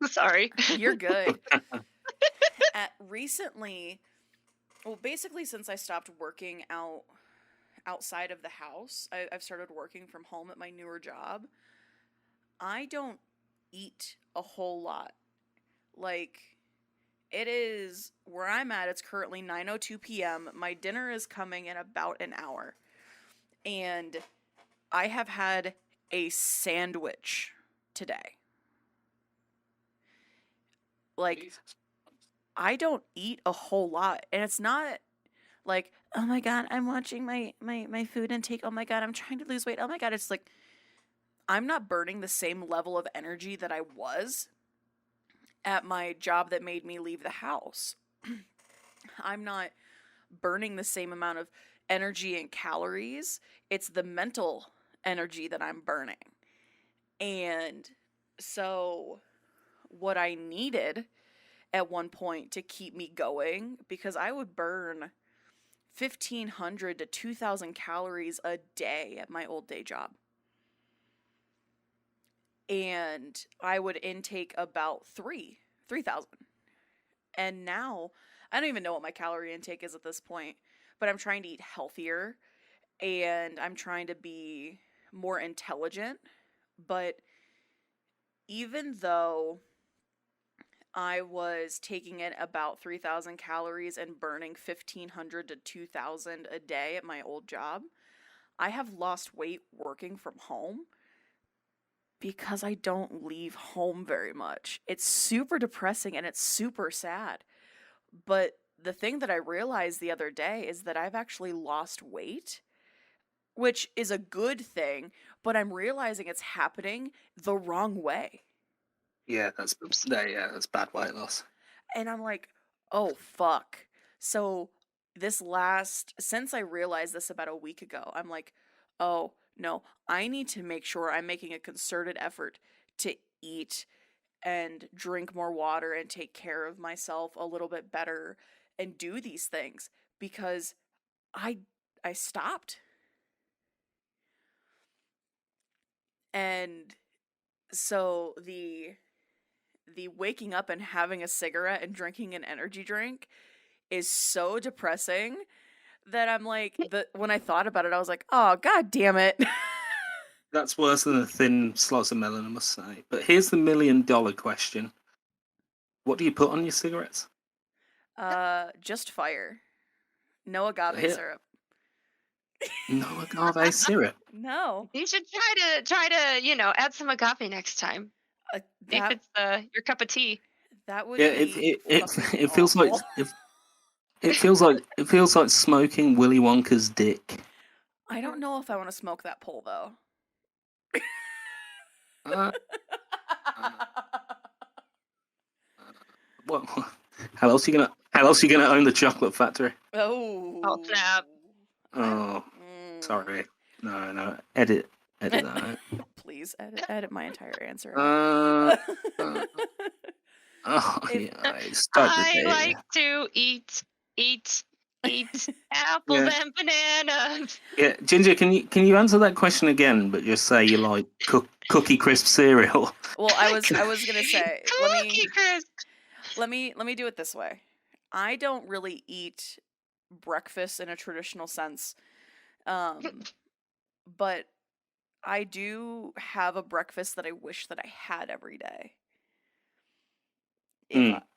Sorry. You're good. Recently, well, basically since I stopped working outside of the house, I've started working from home at my newer job. I don't eat a whole lot. Like, it is, where I'm at, it's currently 9:02 p.m. My dinner is coming in about an hour. And I have had a sandwich today. Like, I don't eat a whole lot. And it's not like, oh my God, I'm watching my food intake. Oh my God, I'm trying to lose weight. Oh my God, it's like, I'm not burning the same level of energy that I was at my job that made me leave the house. I'm not burning the same amount of energy and calories. It's the mental energy that I'm burning. And so what I needed at one point to keep me going, because I would burn 1,500 to 2,000 calories a day at my old day job. And I would intake about 3,000. And now, I don't even know what my calorie intake is at this point, but I'm trying to eat healthier, and I'm trying to be more intelligent. But even though I was taking in about 3,000 calories and burning 1,500 to 2,000 a day at my old job, I have lost weight working from home because I don't leave home very much. It's super depressing and it's super sad. But the thing that I realized the other day is that I've actually lost weight, which is a good thing, but I'm realizing it's happening the wrong way. Yeah, that's bad weight loss. And I'm like, oh, fuck. So since I realized this about a week ago, I'm like, oh, no, I need to make sure I'm making a concerted effort to eat and drink more water and take care of myself a little bit better and do these things, because I stopped. And so the waking up and having a cigarette and drinking an energy drink is so depressing that I'm like, when I thought about it, I was like, oh, God damn it. That's worse than a thin slice of melon, I must say. But here's the $1 million question. What do you put on your cigarettes? Just fire. No agave syrup. No agave syrup? No. You should try to add some agave next time. If it's your cup of tea. That would be it feels like it feels like smoking Willy Wonka's dick. I don't know if I want to smoke that pole though. Well, how else are you gonna own the chocolate factory? Oh snap! Oh, sorry. No, edit Edit that out. Please edit my entire answer Uh, out. oh, If- yeah. Start the I day. like to eat apples Yeah. and bananas. Yeah, Ginger, can you answer that question again, but just say you like Cookie Crisp cereal? Well, I was gonna say, Cookie Crisp. let me do it this way. I don't really eat breakfast in a traditional sense, but I do have a breakfast that I wish that I had every day.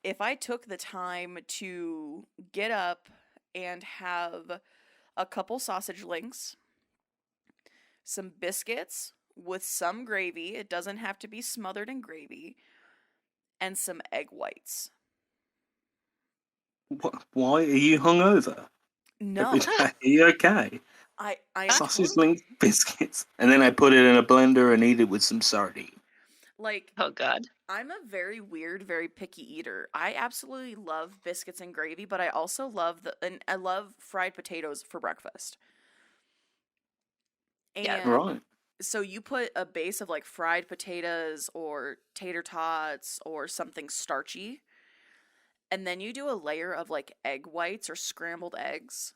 If I took the time to get up and have a couple sausage links, some biscuits with some gravy, it doesn't have to be smothered in gravy, and some egg whites. Why are you hungover? No, Every day? Are you okay? I am Sausage totally, links, biscuits, and then I put it in a blender and eat it with some sardine. like, Oh God. I'm a very weird, very picky eater. I absolutely love biscuits and gravy, but I also love and I love fried potatoes for breakfast. Yeah. And Right. so you put a base of like fried potatoes or tater tots or something starchy, and then you do a layer of like egg whites or scrambled eggs,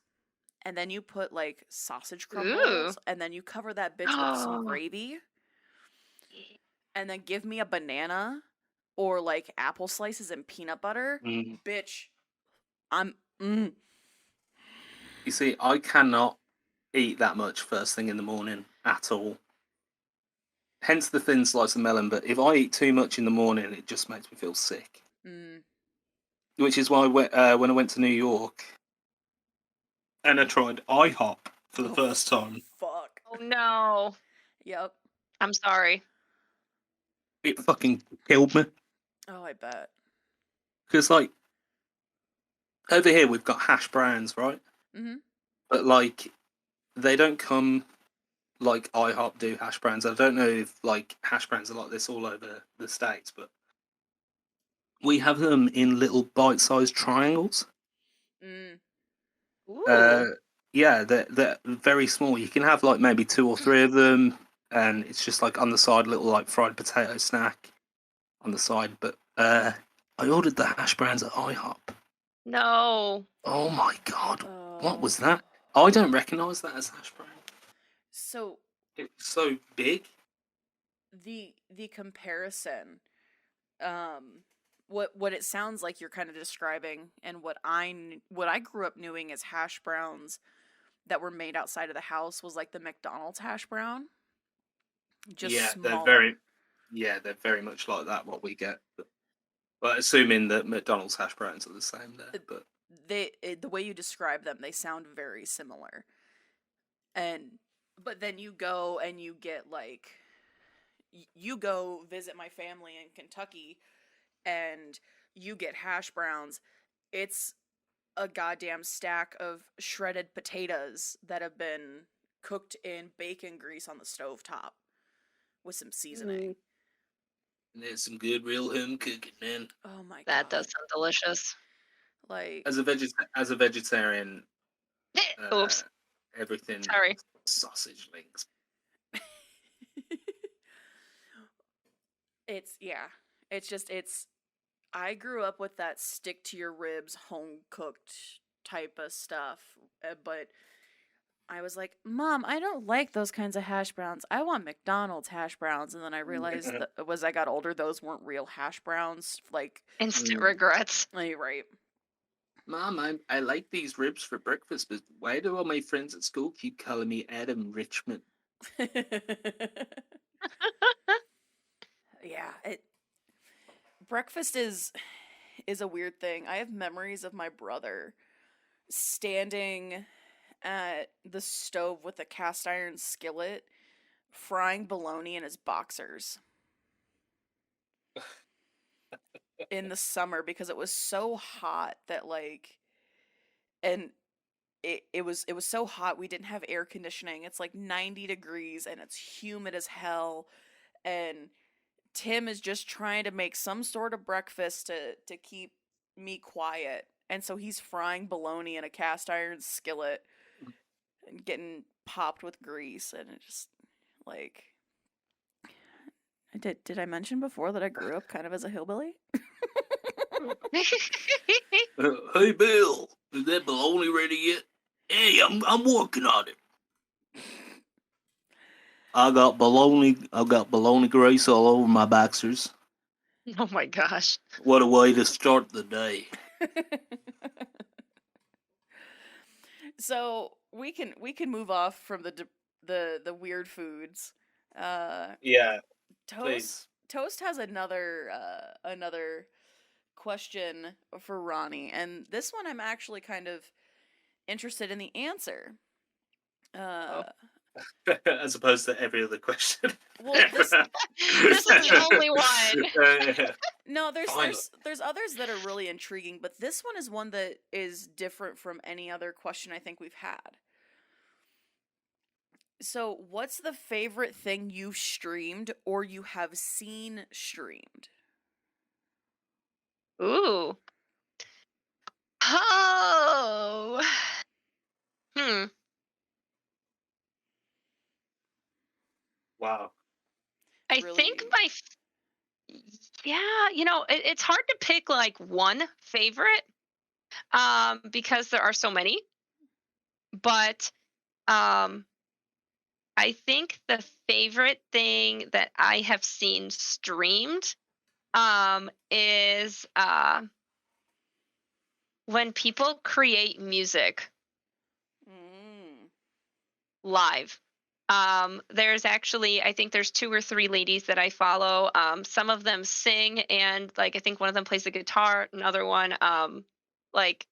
and then you put like sausage crumbles, and then you cover that bitch with some Oh. gravy, and then give me a banana or like apple slices and peanut butter. Mm. Bitch, I'm mm. You see, I cannot eat that much first thing in the morning at all. Hence the thin slice of melon. But if I eat too much in the morning, it just makes me feel sick. Mm. Which is why when I went to New York and I tried IHOP for the first time, Fuck. Oh no. Yep. I'm sorry. it fucking killed me. Oh, I bet. Because, like, over here we've got hash browns, right? Mm-hmm. But, like, they don't come like IHOP do hash browns. I don't know if, like, hash browns are like this all over the States, but we have them in little bite-sized triangles. Mm. Ooh. Yeah, they're very small. You can have, like, maybe 2 or 3 of them, and it's just, like, on the side, little, like, fried potato snack on the side. But I ordered the hash browns at IHOP. No. Oh my god, what was Oh. that? I don't recognise that as hash brown. So It's so big. the comparison, what it sounds like you're kind of describing, and what I grew up knowing as hash browns that were made outside of the house was like the McDonald's hash brown, just Yeah, smaller. they're very much like that. What we get, but assuming that McDonald's hash browns are the same there. But The way you describe them, they sound very similar. But then you go and you get like you go visit my family in Kentucky and you get hash browns. It's a goddamn stack of shredded potatoes that have been cooked in bacon grease on the stovetop with some seasoning. there's some good real home cooking, man. Oh my god. That does sound delicious. Like As a vegetarian, Oops. everything Sorry. sausage links. It's I grew up with that stick to your ribs home cooked type of stuff, but I was like, "Mom, I don't like those kinds of hash browns. I want McDonald's hash browns." And then I realized that as I got older, those weren't real hash browns. Like, Instant regrets. you're right. Mom, I like these ribs for breakfast, but why do all my friends at school keep calling me Adam Richmond? Yeah, breakfast is a weird thing. I have memories of my brother standing at the stove with a cast iron skillet frying bologna in his boxers in the summer because it was so hot that like and it was so hot we didn't have air conditioning. It's like 90 degrees and it's humid as hell, and Tim is just trying to make some sort of breakfast to keep me quiet. And so he's frying bologna in a cast iron skillet and getting popped with grease, and it just Like, did I mention before that I grew up kind of as a hillbilly? Hey, Bill, is that bologna ready yet? Hey, I'm working on it. I got bologna grease all over my boxers. Oh my gosh. What a way to start the day. So we can move off from the weird foods. Yeah, Toast has another question for Ronnie, and this one I'm actually kind of interested in the answer. As opposed to every other question. Well, this This is the only one. no, Finally. there's others that are really intriguing, but this one is one that is different from any other question I think we've had. So, what's the favorite thing you've streamed or you have seen streamed? Ooh. Oh. Wow. I Really? think yeah, it's hard to pick like one favorite because there are so many. But um I think the favorite thing that I have seen streamed is when people create music live. There's actually, I think there's 2 or 3 ladies that I follow. Some of them sing, and like I think one of them plays the guitar, another one like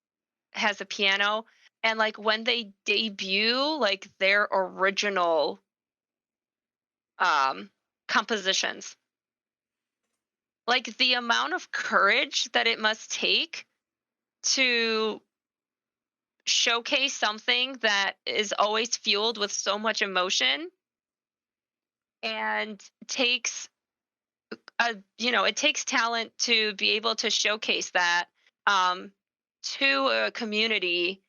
has a piano, and like when they debut like their original compositions, like the amount of courage that it must take to showcase something that is always fueled with so much emotion and takes it takes talent to be able to showcase that to a community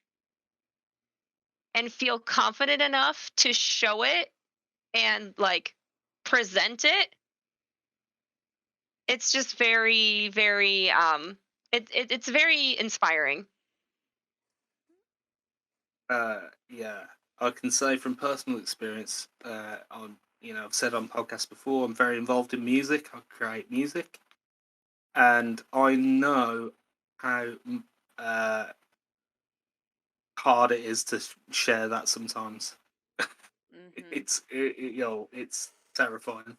and feel confident enough to show it and like present it. It's just very very it's very inspiring. Yeah, I can say from personal experience, I've said on podcasts before, I'm very involved in music. I create music, and I know how uh, hard it is to share that sometimes. It's terrifying.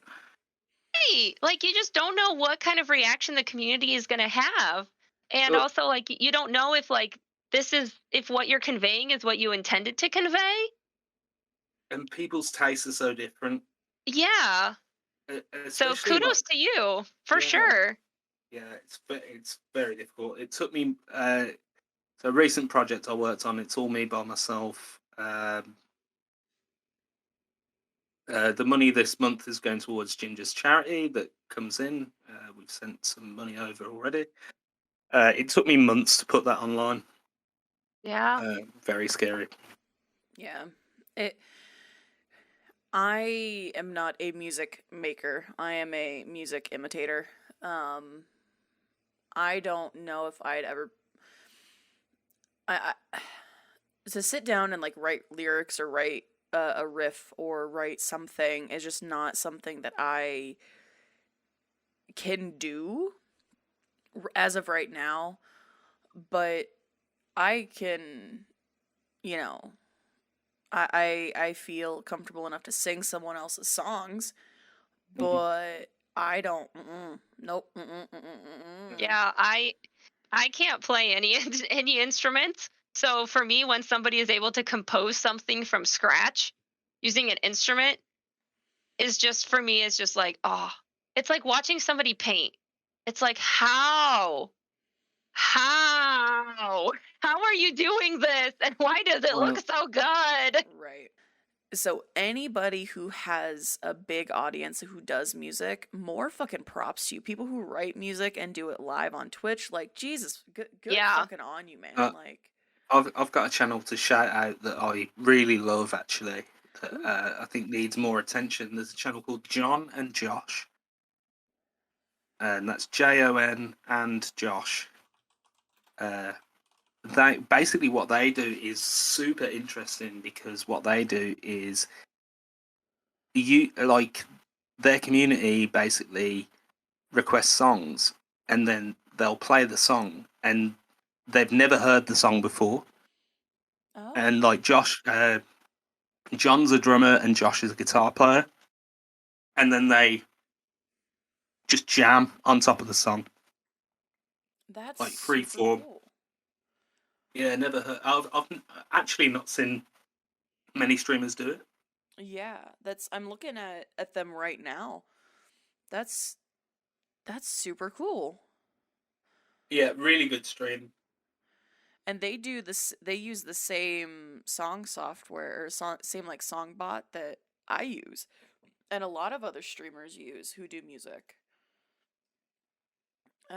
Hey, like you just don't know what kind of reaction the community is going to have. And Uh, also like you don't know if like if what you're conveying is what you intended to convey. and people's tastes are so different. Yeah. So Especially kudos like, to you for yeah, sure. yeah, it's very difficult. It took me so a recent project I worked on. It's all me by myself. The money this month is going towards Ginger's charity that comes in. We've sent some money over already. It took me months to put that online. Yeah. Very scary. Yeah. I am not a music maker. I am a music imitator. I don't know if I'd ever I to sit down and like write lyrics or write a riff or write something is just not something that I can do as of right now, but I can, you know, I feel comfortable enough to sing someone else's songs, but I don't. Nope. Yeah, I can't play any any instruments. So for me when somebody is able to compose something from scratch using an instrument is just for me is just like, oh, it's like watching somebody paint. It's like how how are you doing this and why does it look Well, so good? Right. So anybody who has a big audience who does music, more fucking props to you. People who write music and do it live on Twitch, like Jesus, good Yeah. fucking on you, man. Like I've got a channel to shout out that I really love actually. that I think needs more attention. There's a channel called John and Josh, and that's Jon and Josh. They basically, what they do is super interesting, because what they do is their community basically request songs, and then they'll play the song, and they've never heard the song before. Oh. And like John's a drummer and Josh is a guitar player, and then they just jam on top of the song. That's like free super form. cool. Yeah, never heard. I've actually not seen many streamers do it. Yeah, I'm looking at them right now. That's super cool. Yeah, really good stream. And they do this. They use the same song software or same like song bot that I use, and a lot of other streamers use who do music.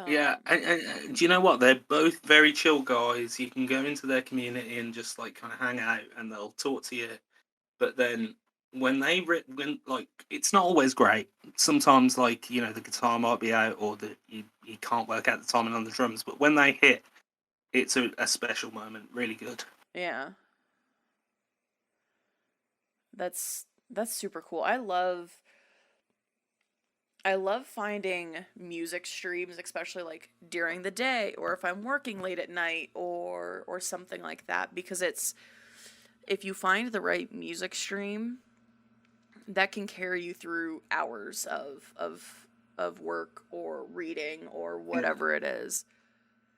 Yeah, and do you know what? They're both very chill guys. You can go into their community and just like kind of hang out, and they'll talk to you. But then when it's not always great. Sometimes the guitar might be out, or you can't work out the timing on the drums. But when they hit, it's a special moment. Really good. Yeah. That's super cool. I love finding music streams, especially like during the day or if I'm working late at night or something like that, because if you find the right music stream, that can carry you through hours of work or reading or whatever it is.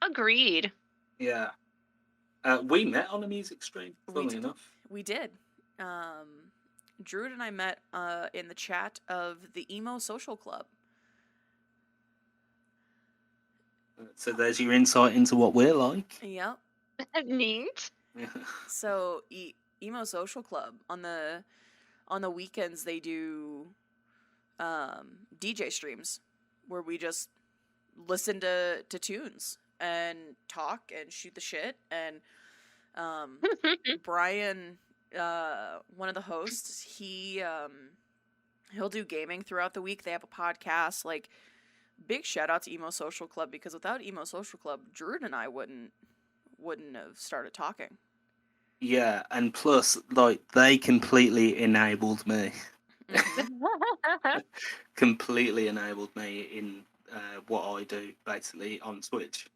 Agreed. Yeah. We met on a music stream, funnily enough. We did. Druid and I met in the chat of the Emo Social Club. So there's your insight into what we're like. Yep. Neat. So Emo Social Club, on the weekends they do DJ streams where we just listen to tunes and talk and shoot the shit. And Brian, one of the hosts, he'll do gaming throughout the week. They have a podcast. Like, big shout out to Emo Social Club, because without Emo Social Club, Druid and I wouldn't have started talking. Yeah, and plus, like, they completely enabled me. Completely enabled me in what I do, basically, on Twitch.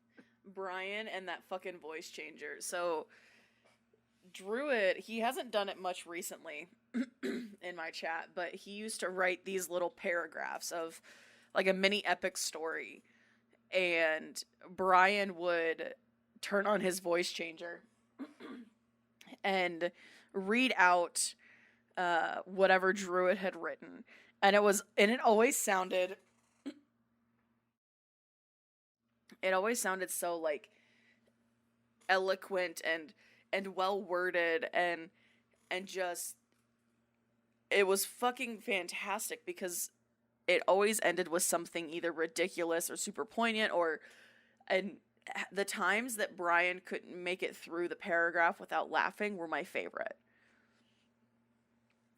Brian and that fucking voice changer. So, Druid, he hasn't done it much recently in my chat, but he used to write these little paragraphs of like a mini epic story, and Brian would turn on his voice changer and read out whatever Druid had written, and it always sounded so like eloquent and well worded, and just, it was fucking fantastic, because it always ended with something either ridiculous or super poignant, and the times that Brian couldn't make it through the paragraph without laughing were my favorite.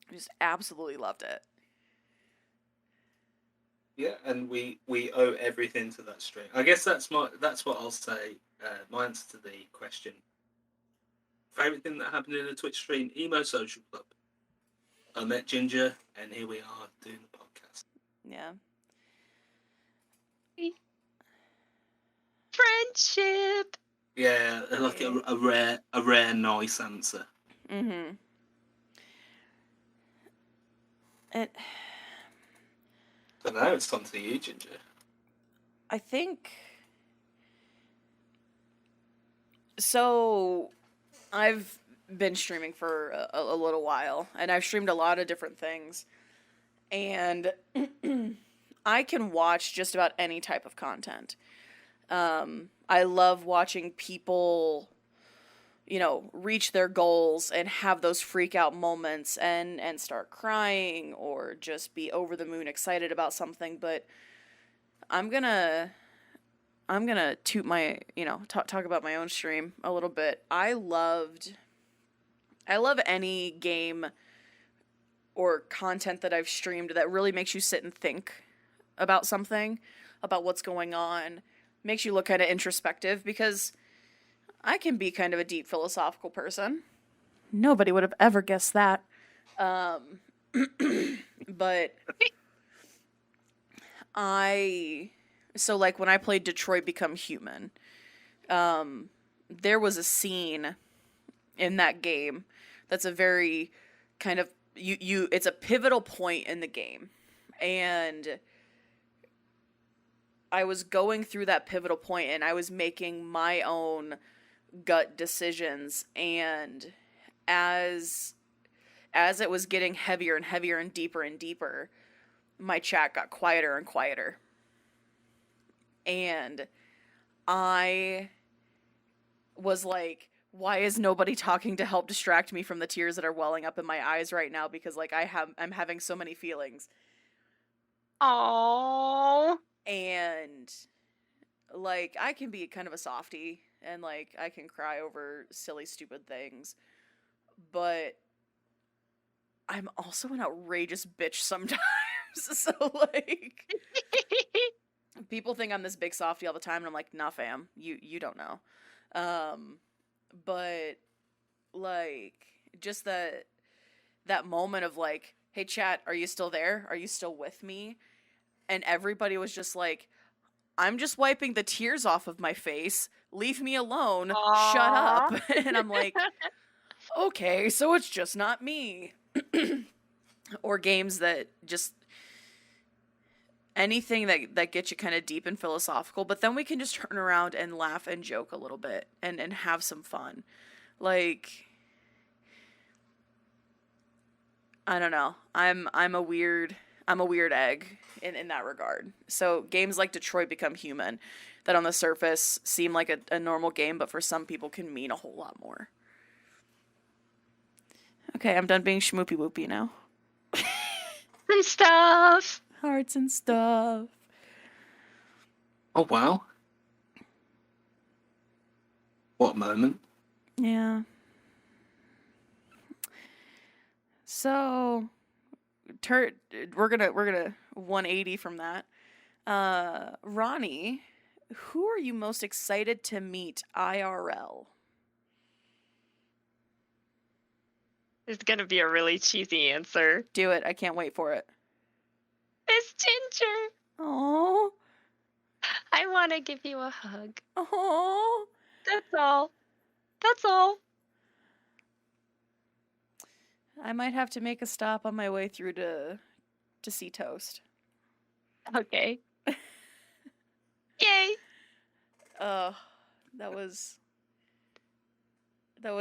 I just absolutely loved it. Yeah, and we owe everything to that stream. I guess that's what I'll say. My answer to the question. Favorite thing that happened in a Twitch stream: Emo Social Club. I met Ginger, and here we are doing the podcast. Yeah. Friendship. Yeah, like a rare nice answer. Mm-hmm. So now it's time to you, Ginger. I think so. I've been streaming for a little while, and I've streamed a lot of different things, and I can watch just about any type of content. I love watching people, reach their goals and have those freak out moments and start crying or just be over the moon excited about something. But I'm gonna toot my, talk about my own stream a little bit. I love any game or content that I've streamed that really makes you sit and think about something, about what's going on, makes you look kind of introspective, because I can be kind of a deep philosophical person. Nobody would have ever guessed that. But so like when I played Detroit Become Human, there was a scene in that game that's a very kind of it's a pivotal point in the game, and I was going through that pivotal point and I was making my own gut decisions, and as it was getting heavier and heavier and deeper, my chat got quieter and quieter. And I was like, why is nobody talking to help distract me from the tears that are welling up in my eyes right now? Because like I'm having so many feelings. Aww. And like I can be kind of a softie, and like I can cry over silly stupid things, but I'm also an outrageous bitch sometimes. So like people think I'm this big softie all the time, and I'm like, nah fam, you don't know. But like just that moment of like, hey chat, are you still there? Are you still with me? And everybody was just like, I'm just wiping the tears off of my face. Leave me alone. Aww. Shut up. And I'm like, okay, so it's just not me. Or games that just anything that gets you kind of deep and philosophical, but then we can just turn around and laugh and joke a little bit and have some fun. Like, I don't know. I'm a weird egg in that regard. So games like Detroit Become Human, that on the surface seem like a normal game, but for some people can mean a whole lot more. Okay, I'm done being schmoopy whoopy now. And stuff. Hearts and stuff. Oh wow! What moment? Yeah. So, we're gonna 180 from that. Roni, who are you most excited to meet IRL? It's gonna be a really cheesy answer. Do it. I can't wait for it. It's Ginger. Oh. I want to give you a hug. Oh. That's all. That's all. I might have to make a stop on my way through to see Toast. Okay. Yay. That was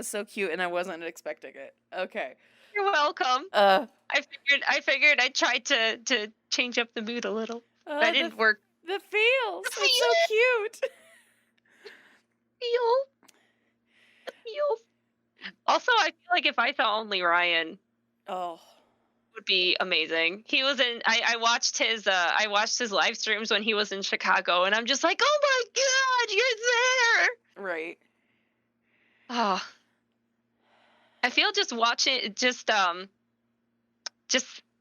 so cute, and I wasn't expecting it. Okay. You're welcome. I figured I tried to change up the mood a little. That didn't work. The feels. It's so cute. Feels. Also, I feel like if I saw only Ryan, would be amazing. He was in. I watched his live streams when he was in Chicago, and I'm just like, oh my god, you're there. Right. Oh. I feel just watching, just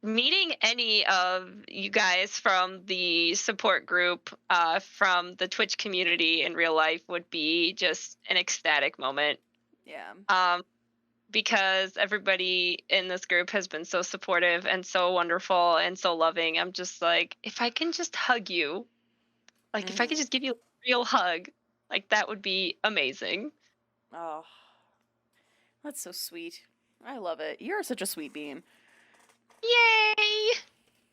meeting any of you guys from the support group, from the Twitch community in real life would be just an ecstatic moment. Yeah. Because everybody in this group has been so supportive and so wonderful and so loving. I'm just like, if I can just hug you, like if I could just give you a real hug, like that would be amazing. Oh, that's so sweet. I love it. You're such a sweet bean. Yay!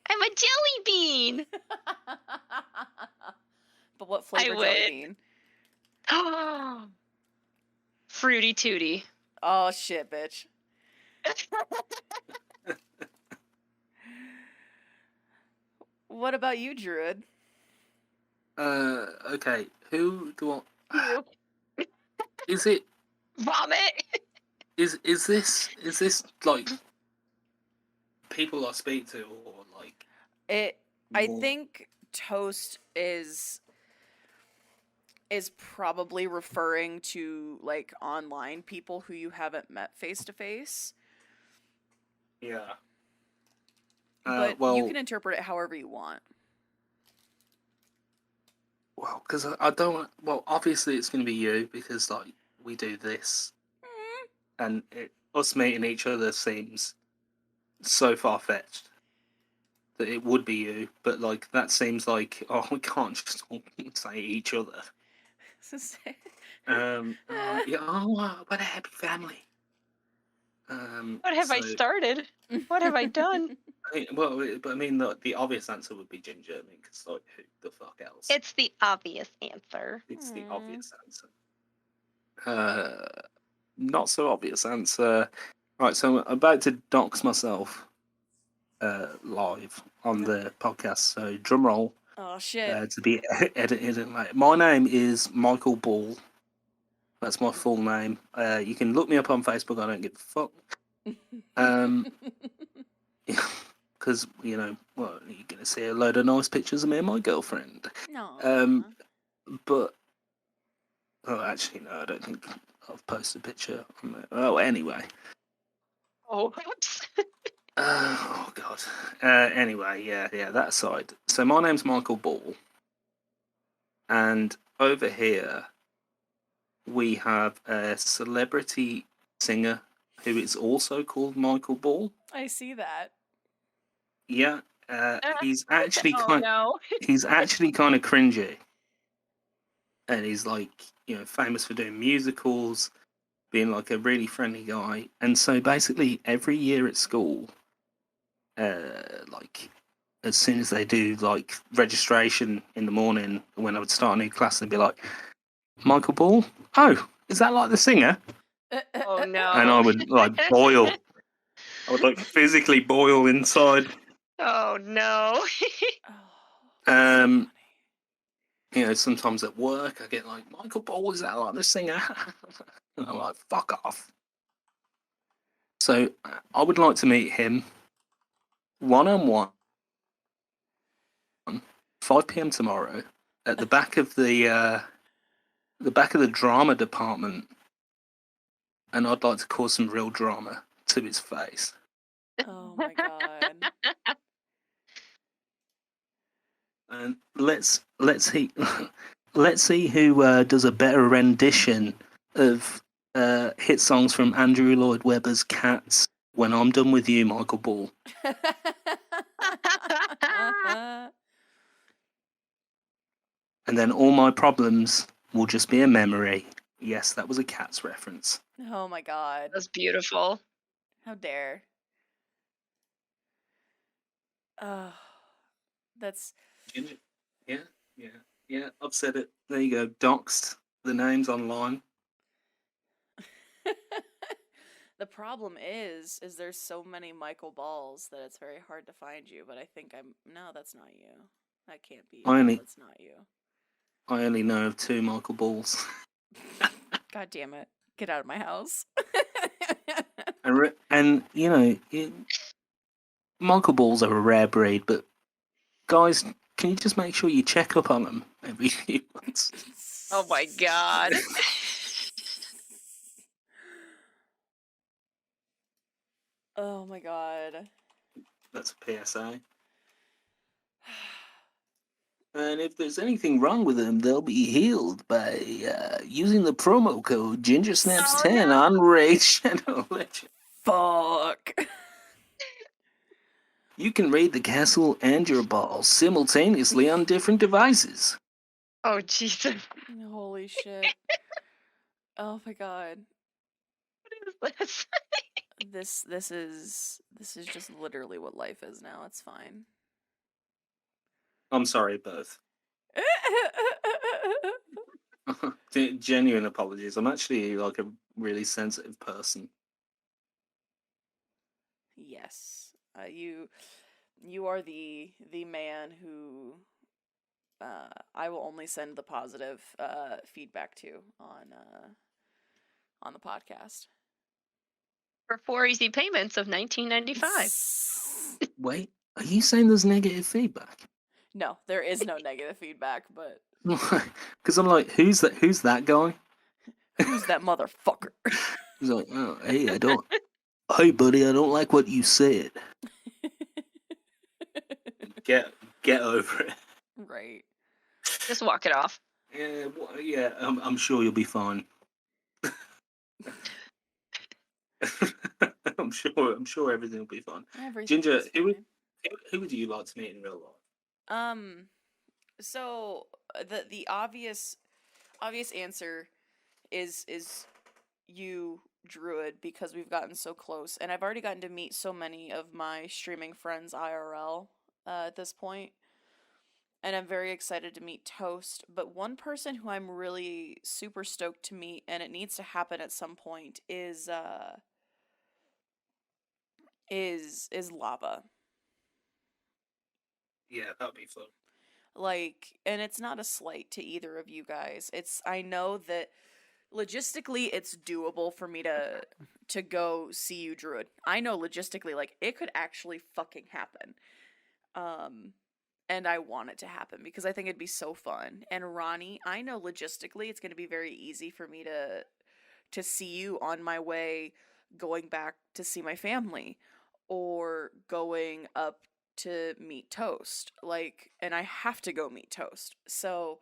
I'm a jelly bean. But what flavor jelly bean? Oh, fruity tooty. Oh shit, bitch. What about you, Druid? Okay. Who do I? You. Is it? Vomit. Is this like people I speak to, or like it? I think Toast is probably referring to like online people who you haven't met face to face. Yeah. But well, you can interpret it however you want. Well, because I don't. Well, obviously it's going to be you because like we do this, and us meeting each other seems so far fetched that it would be you. But like that seems like we can't just all say each other. Yeah. Oh, wow, what a happy family. What have I started? What have I done? But I mean, the obvious answer would be Ginger. I mean, because like, who the fuck else? It's the obvious answer. It's the obvious answer. Not so obvious answer. Right, so I'm about to dox myself live on the podcast. So drum roll. Oh shit. To be edited. And like, my name is Michael Ball. That's my full name. You can look me up on Facebook. I don't give a fuck. Because you're gonna see a load of nice pictures of me and my girlfriend. No. But actually, no, I don't think I've posted a picture on there. Oh, anyway. Oh, oops. Oh God. Anyway, yeah, that aside. So my name's Michael Ball, and over here we have a celebrity singer who is also called Michael Ball. I see that. Yeah, he's actually he's No. actually kind of cringy, and he's like famous for doing musicals, being like a really friendly guy, and so basically every year at school. Like as soon as they do like registration in the morning when I would start a new class, they'd be like, Michael Ball? Oh, is that like the singer? Oh no. And I would like boil. I would like physically boil inside. Oh no. Sometimes at work I get like, Michael Ball, is that like the singer? And I'm like, fuck off. So I would like to meet him one-on-one, 5 p.m. tomorrow, at the back of the drama department, and I'd like to cause some real drama to his face. Oh my god. And let's see who does a better rendition of hit songs from Andrew Lloyd Webber's Cats when I'm done with you, Michael Ball. And then all my problems will just be a memory. Yes, that was a Cats reference. Oh my god. That's beautiful. How dare. That's... Yeah, I've said it. There you go, doxed the names online. The problem is there's so many Michael Balls that it's very hard to find you, but I think no, that's not you. That can't be you. That's not you. I only know of 2 Michael Balls. God damn it. Get out of my house. and Michael Balls are a rare breed, but guys, can you just make sure you check up on them every few months? Oh my god. Oh my god. That's a PSA. And if there's anything wrong with them, they'll be healed by using the promo code GingerSnaps10 on Raid Shadow Legend. Fuck. You can raid the castle and your balls simultaneously on different devices. Oh Jesus. Holy shit. Oh my god. What is this? This is just literally what life is now. It's fine. I'm sorry, both. Genuine apologies. I'm actually like a really sensitive person. Yes. You are the man who I will only send the positive feedback to on the podcast. For 4 easy payments of $19.95. Wait, are you saying there's negative feedback? No, there is no negative feedback, but because I'm like, who's that guy? Who's that motherfucker? He's like, oh, hey, hey buddy, I don't like what you said. Get over it. Right. Just walk it off. Yeah, I'm sure you'll be fine. I'm sure everything will be fine. Ginger, Everything's fine. who would you like to meet in real life? So the obvious answer is you, Druid, because we've gotten so close, and I've already gotten to meet so many of my streaming friends IRL at this point, and I'm very excited to meet Toast. But one person who I'm really super stoked to meet, and it needs to happen at some point, is Lava. Yeah, that'd be fun. Like, and it's not a slight to either of you guys. I know that logistically it's doable for me to go see you, Druid. I know logistically, like, it could actually fucking happen. And I want it to happen because I think it'd be so fun. And Roni, I know logistically it's going to be very easy for me to see you on my way going back to see my family or going up to meet Toast. Like, and I have to go meet Toast. So,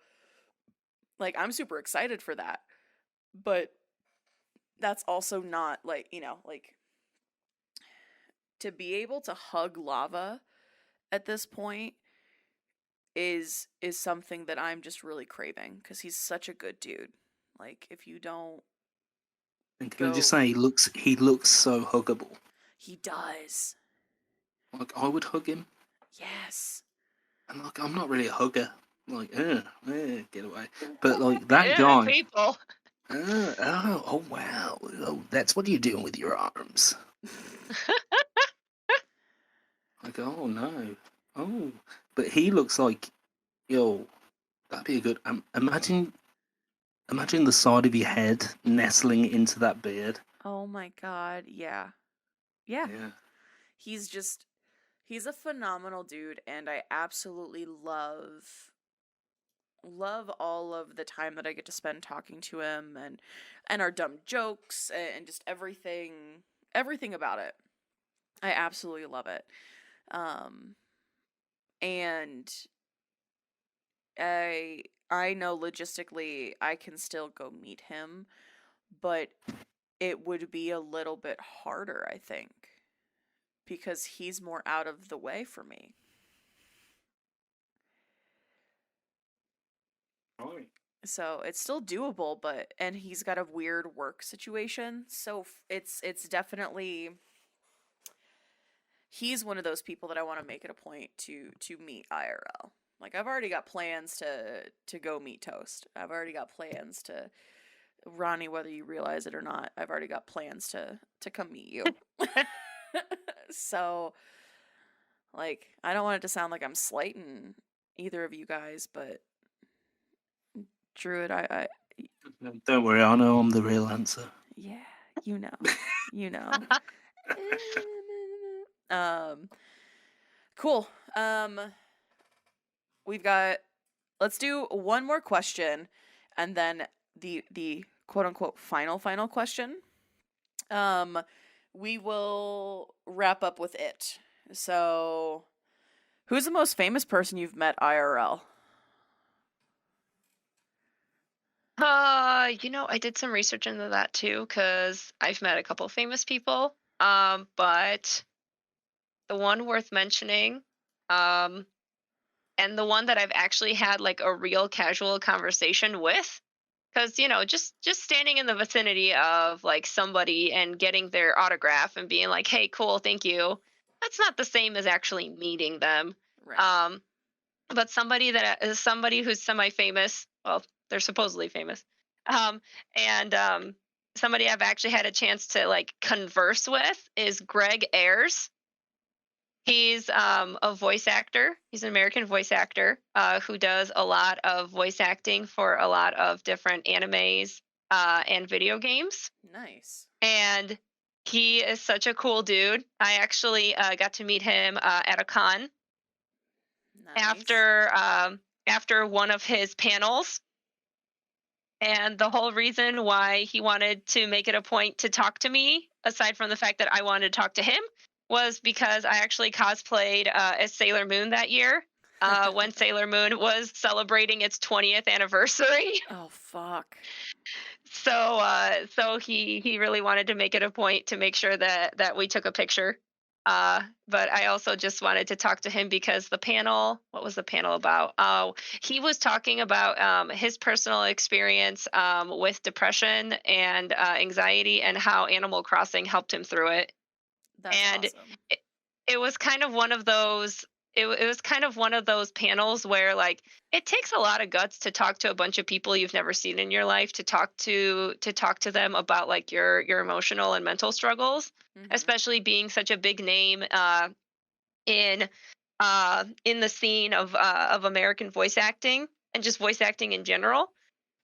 like, I'm super excited for that. But that's also not, like, like, to be able to hug Lava at this point is something that I'm just really craving because he's such a good dude. Like, if you don't, and can I just say, he looks so huggable. He does. Like, I would hug him. Yes. And like, I'm not really a hugger. Like, get away. But like that guy. People. Oh wow! Oh, that's what you're doing with your arms. Like, oh no, oh, but he looks like, yo, that'd be a good. Imagine the side of your head nestling into that beard. Oh my god, yeah. He's a phenomenal dude, and I absolutely love all of the time that I get to spend talking to him, and our dumb jokes and just everything about it. I absolutely love it. And I know logistically I can still go meet him, but it would be a little bit harder, I think, because he's more out of the way for me. Right. So it's still doable, and he's got a weird work situation, so it's definitely, he's one of those people that I want to make it a point to meet IRL. Like, I've already got plans to go meet Toast. I've already got plans to, Roni, whether you realize it or not, I've already got plans to come meet you. So, like, I don't want it to sound like I'm slighting either of you guys, but Druid, I Don't worry, I know I'm the real answer. yeah, you know. Cool. We've got, let's do one more question and then the quote unquote final question. We will wrap up with it. So, who's the most famous person you've met IRL? I did some research into that too, because I've met a couple famous people. But the one worth mentioning, and the one that I've actually had like a real casual conversation with, because just standing in the vicinity of like somebody and getting their autograph and being like, hey, cool, thank you, that's not the same as actually meeting them. Right. But somebody who's semi-famous, well, they're supposedly famous, and somebody I've actually had a chance to like converse with is Greg Ayers. He's a voice actor. He's an American voice actor who does a lot of voice acting for a lot of different animes and video games. Nice. And he is such a cool dude. I actually got to meet him at a con. Nice. After one of his panels. And the whole reason why he wanted to make it a point to talk to me, aside from the fact that I wanted to talk to him, was because I actually cosplayed as Sailor Moon that year when Sailor Moon was celebrating its 20th anniversary. Oh fuck. So he really wanted to make it a point to make sure that we took a picture. But I also just wanted to talk to him because the panel, what was the panel about? Oh, he was talking about his personal experience with depression and anxiety and how Animal Crossing helped him through it. That's And awesome. it was kind of one of those it was kind of one of those panels where like it takes a lot of guts to talk to a bunch of people you've never seen in your life to talk to them about like your emotional and mental struggles, Mhm. especially being such a big name in in the scene of American voice acting and just voice acting in general.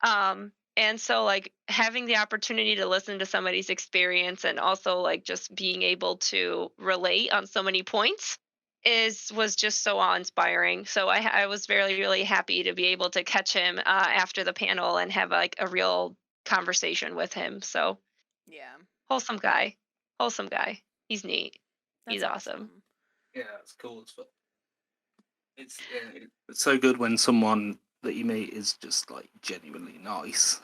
And so like having the opportunity to listen to somebody's experience and also like just being able to relate on so many points is was just so awe-inspiring. So I was very really happy to be able to catch him after the panel and have like a real conversation with him. So Yeah. wholesome guy, wholesome guy. He's neat. That's He's awesome. Yeah, it's cool as fuck. It's so good when someone that you meet is just like genuinely nice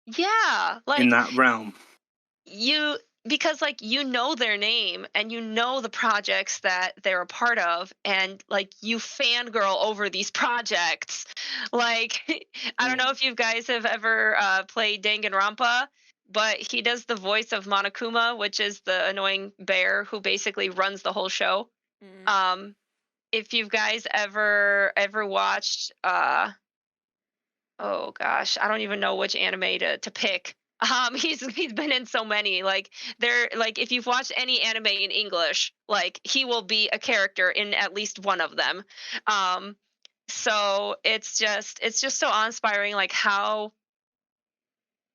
Yeah, in like that realm. you because like you know their name and you know the projects that they're a part of and like you fangirl over these projects like I don't know if you guys have ever played Danganronpa, but he does the voice of Monokuma, which is the annoying bear who basically runs the whole show. Mhm. If you guys ever watched oh gosh, I don't even know which anime to pick. He's been in so many. Like they're like if you've watched any anime in English, like he will be a character in at least one of them. Um, so it's just so awe-inspiring, like how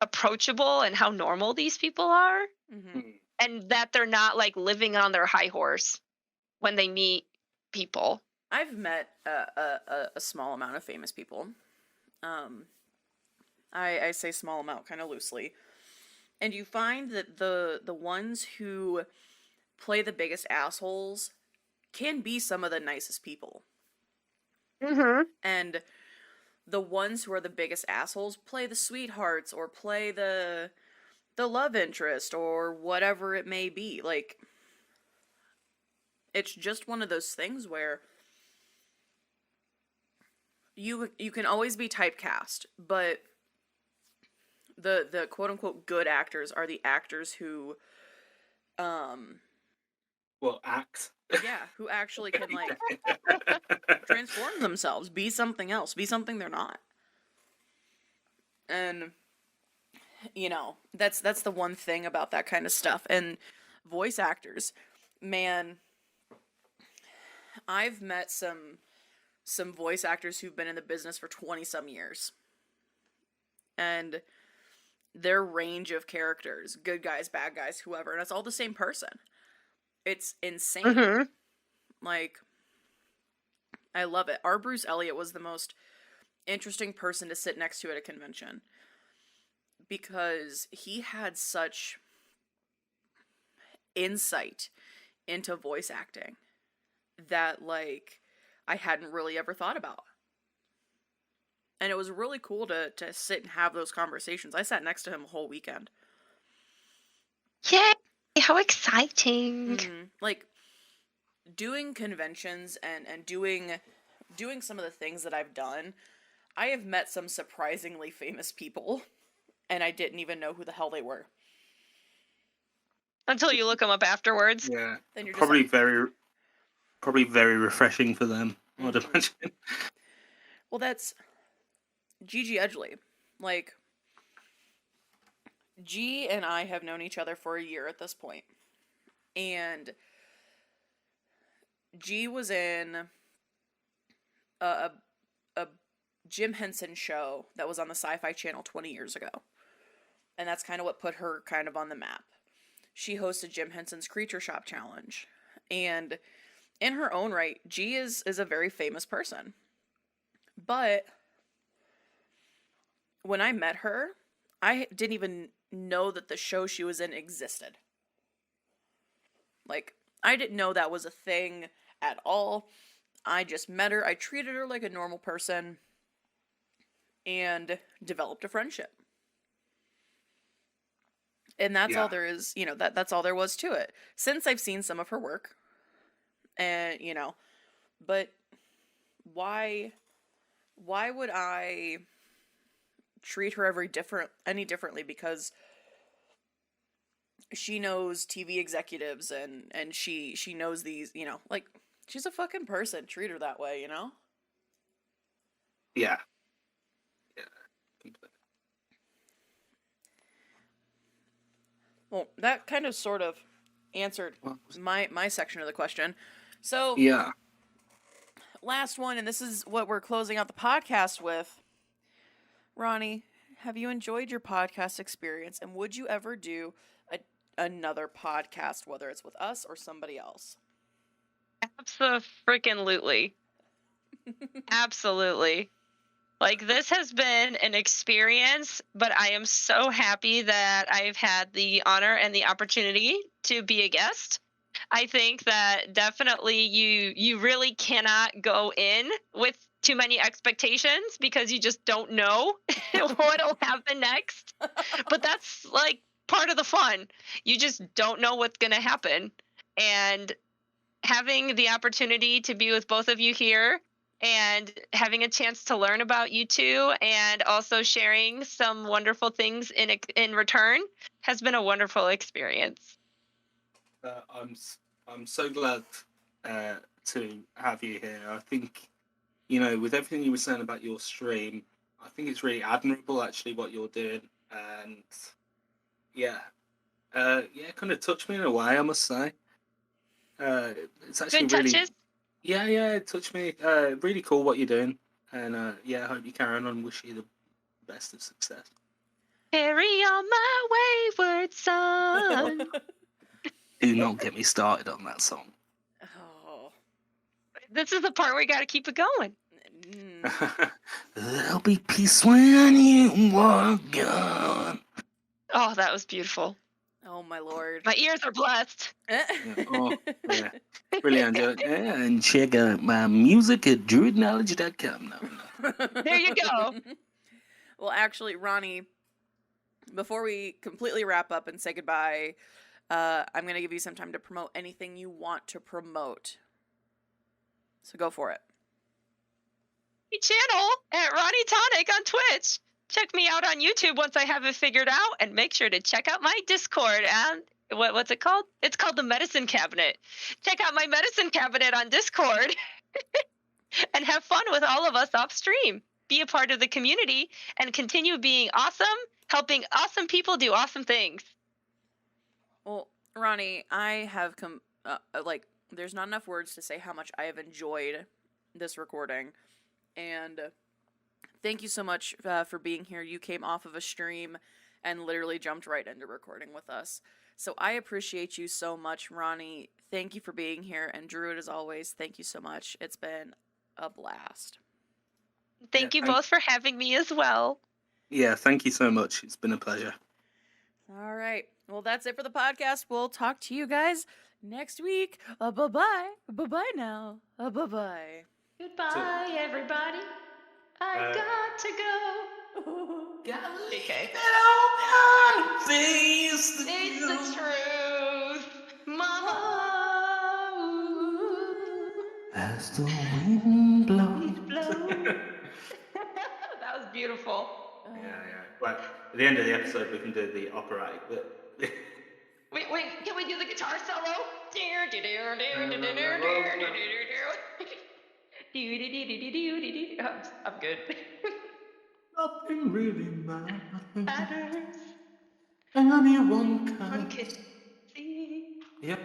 approachable and how normal these people are, Mhm. Mm. and that they're not like living on their high horse when they meet people. I've met a small amount of famous people. Um, I say small amount kind of loosely, and you find that the ones who play the biggest assholes can be some of the nicest people, Mm-hmm. and the ones who are the biggest assholes play the sweethearts or play the love interest or whatever it may be. Like it's just one of those things where you can always be typecast, but the quote unquote good actors are the actors who Well, act. yeah, who actually can like transform themselves, be something else, be something they're not. And you know, that's the one thing about that kind of stuff. And voice actors, man, I've met some voice actors who've been in the business for 20 some years. And their range of characters, good guys, bad guys, whoever, and it's all the same person. It's insane. Mm-hmm. Like I love it. Our Bruce Elliott was the most interesting person to sit next to at a convention because he had such insight into voice acting that like I hadn't really ever thought about. And it was really cool to sit and have those conversations. I sat next to him a whole weekend. Yay! How exciting! Like doing conventions and doing some of the things that I've done, I have met some surprisingly famous people and I didn't even know who the hell they were. Until you look them up afterwards. Yeah, Then you're probably just like, probably very refreshing for them. I'd imagine. well, that's Gigi Edgley. Like, G and I have known each other for a year at this point. And G was in a Jim Henson show that was on the Sci-Fi Channel 20 years ago. And that's kind of what put her kind of on the map. She hosted Jim Henson's Creature Shop Challenge. And in her own right, G is a very famous person. But when I met her, I didn't even know that the show she was in existed. Like, I didn't know that was a thing at all. I just met her. I treated her like a normal person and developed a friendship. And that's all there is, that's all there was to it. Since I've seen some of her work, and but why would I treat her any differently because she knows TV executives and she knows these, like she's a fucking person. Treat her that way, Yeah. Well, that kind of sort of answered my section of the question. So Yeah. last one, and this is what we're closing out the podcast with. Roni, have you enjoyed your podcast experience, and would you ever do another podcast, whether it's with us or somebody else? Absolutely. Absolutely. Like, this has been an experience, but I am so happy that I've had the honor and the opportunity to be a guest. I think that definitely you really cannot go in with too many expectations because you just don't know what'll happen next. But that's like part of the fun. You just don't know what's going to happen. And having the opportunity to be with both of you here and having a chance to learn about you two and also sharing some wonderful things in return has been a wonderful experience. I'm so glad to have you here. I think, with everything you were saying about your stream, I think it's really admirable actually what you're doing, and kind of touched me in a way, I must say. It's actually Good really, touches. yeah, it touched me. Really cool what you're doing, and I hope you carry on and wish you the best of success. Carry on my wayward son. Do not get me started on that song. Oh. This is the part where you got to keep it going. There'll be peace when you are gone. Oh, that was beautiful. Oh my lord. My ears are blessed. Yeah. Brilliant. And check out my music at druidknowledge.com. No. There you go. Well, actually, Roni, before we completely wrap up and say goodbye, I'm going to give you some time to promote anything you want to promote. So go for it. Channel at RoniTonic on Twitch. Check me out on YouTube once I have it figured out, and make sure to check out my Discord. And what's it called? It's called the Medicine Cabinet. Check out my Medicine Cabinet on Discord and have fun with all of us off stream. Be a part of the community and continue being awesome, helping awesome people do awesome things. Well, Roni, I have there's not enough words to say how much I have enjoyed this recording. And thank you so much for being here. You came off of a stream and literally jumped right into recording with us. So I appreciate you so much, Roni. Thank you for being here. And Druid, as always, thank you so much. It's been a blast. Thank you both for having me as well. Yeah, thank you so much. It's been a pleasure. All right. Well, that's it for the podcast. We'll talk to you guys next week. Bye-bye. Bye-bye now. Bye-bye. Goodbye, everybody. I got to go. Okay. Face the truth, Mama. As the wind blows. That was beautiful. Yeah. Well, at the end of the episode, we can do the operatic bit. Wait, can we do the guitar solo? I'm good. Nothing really matters. Matters. Anyone can see. Yep.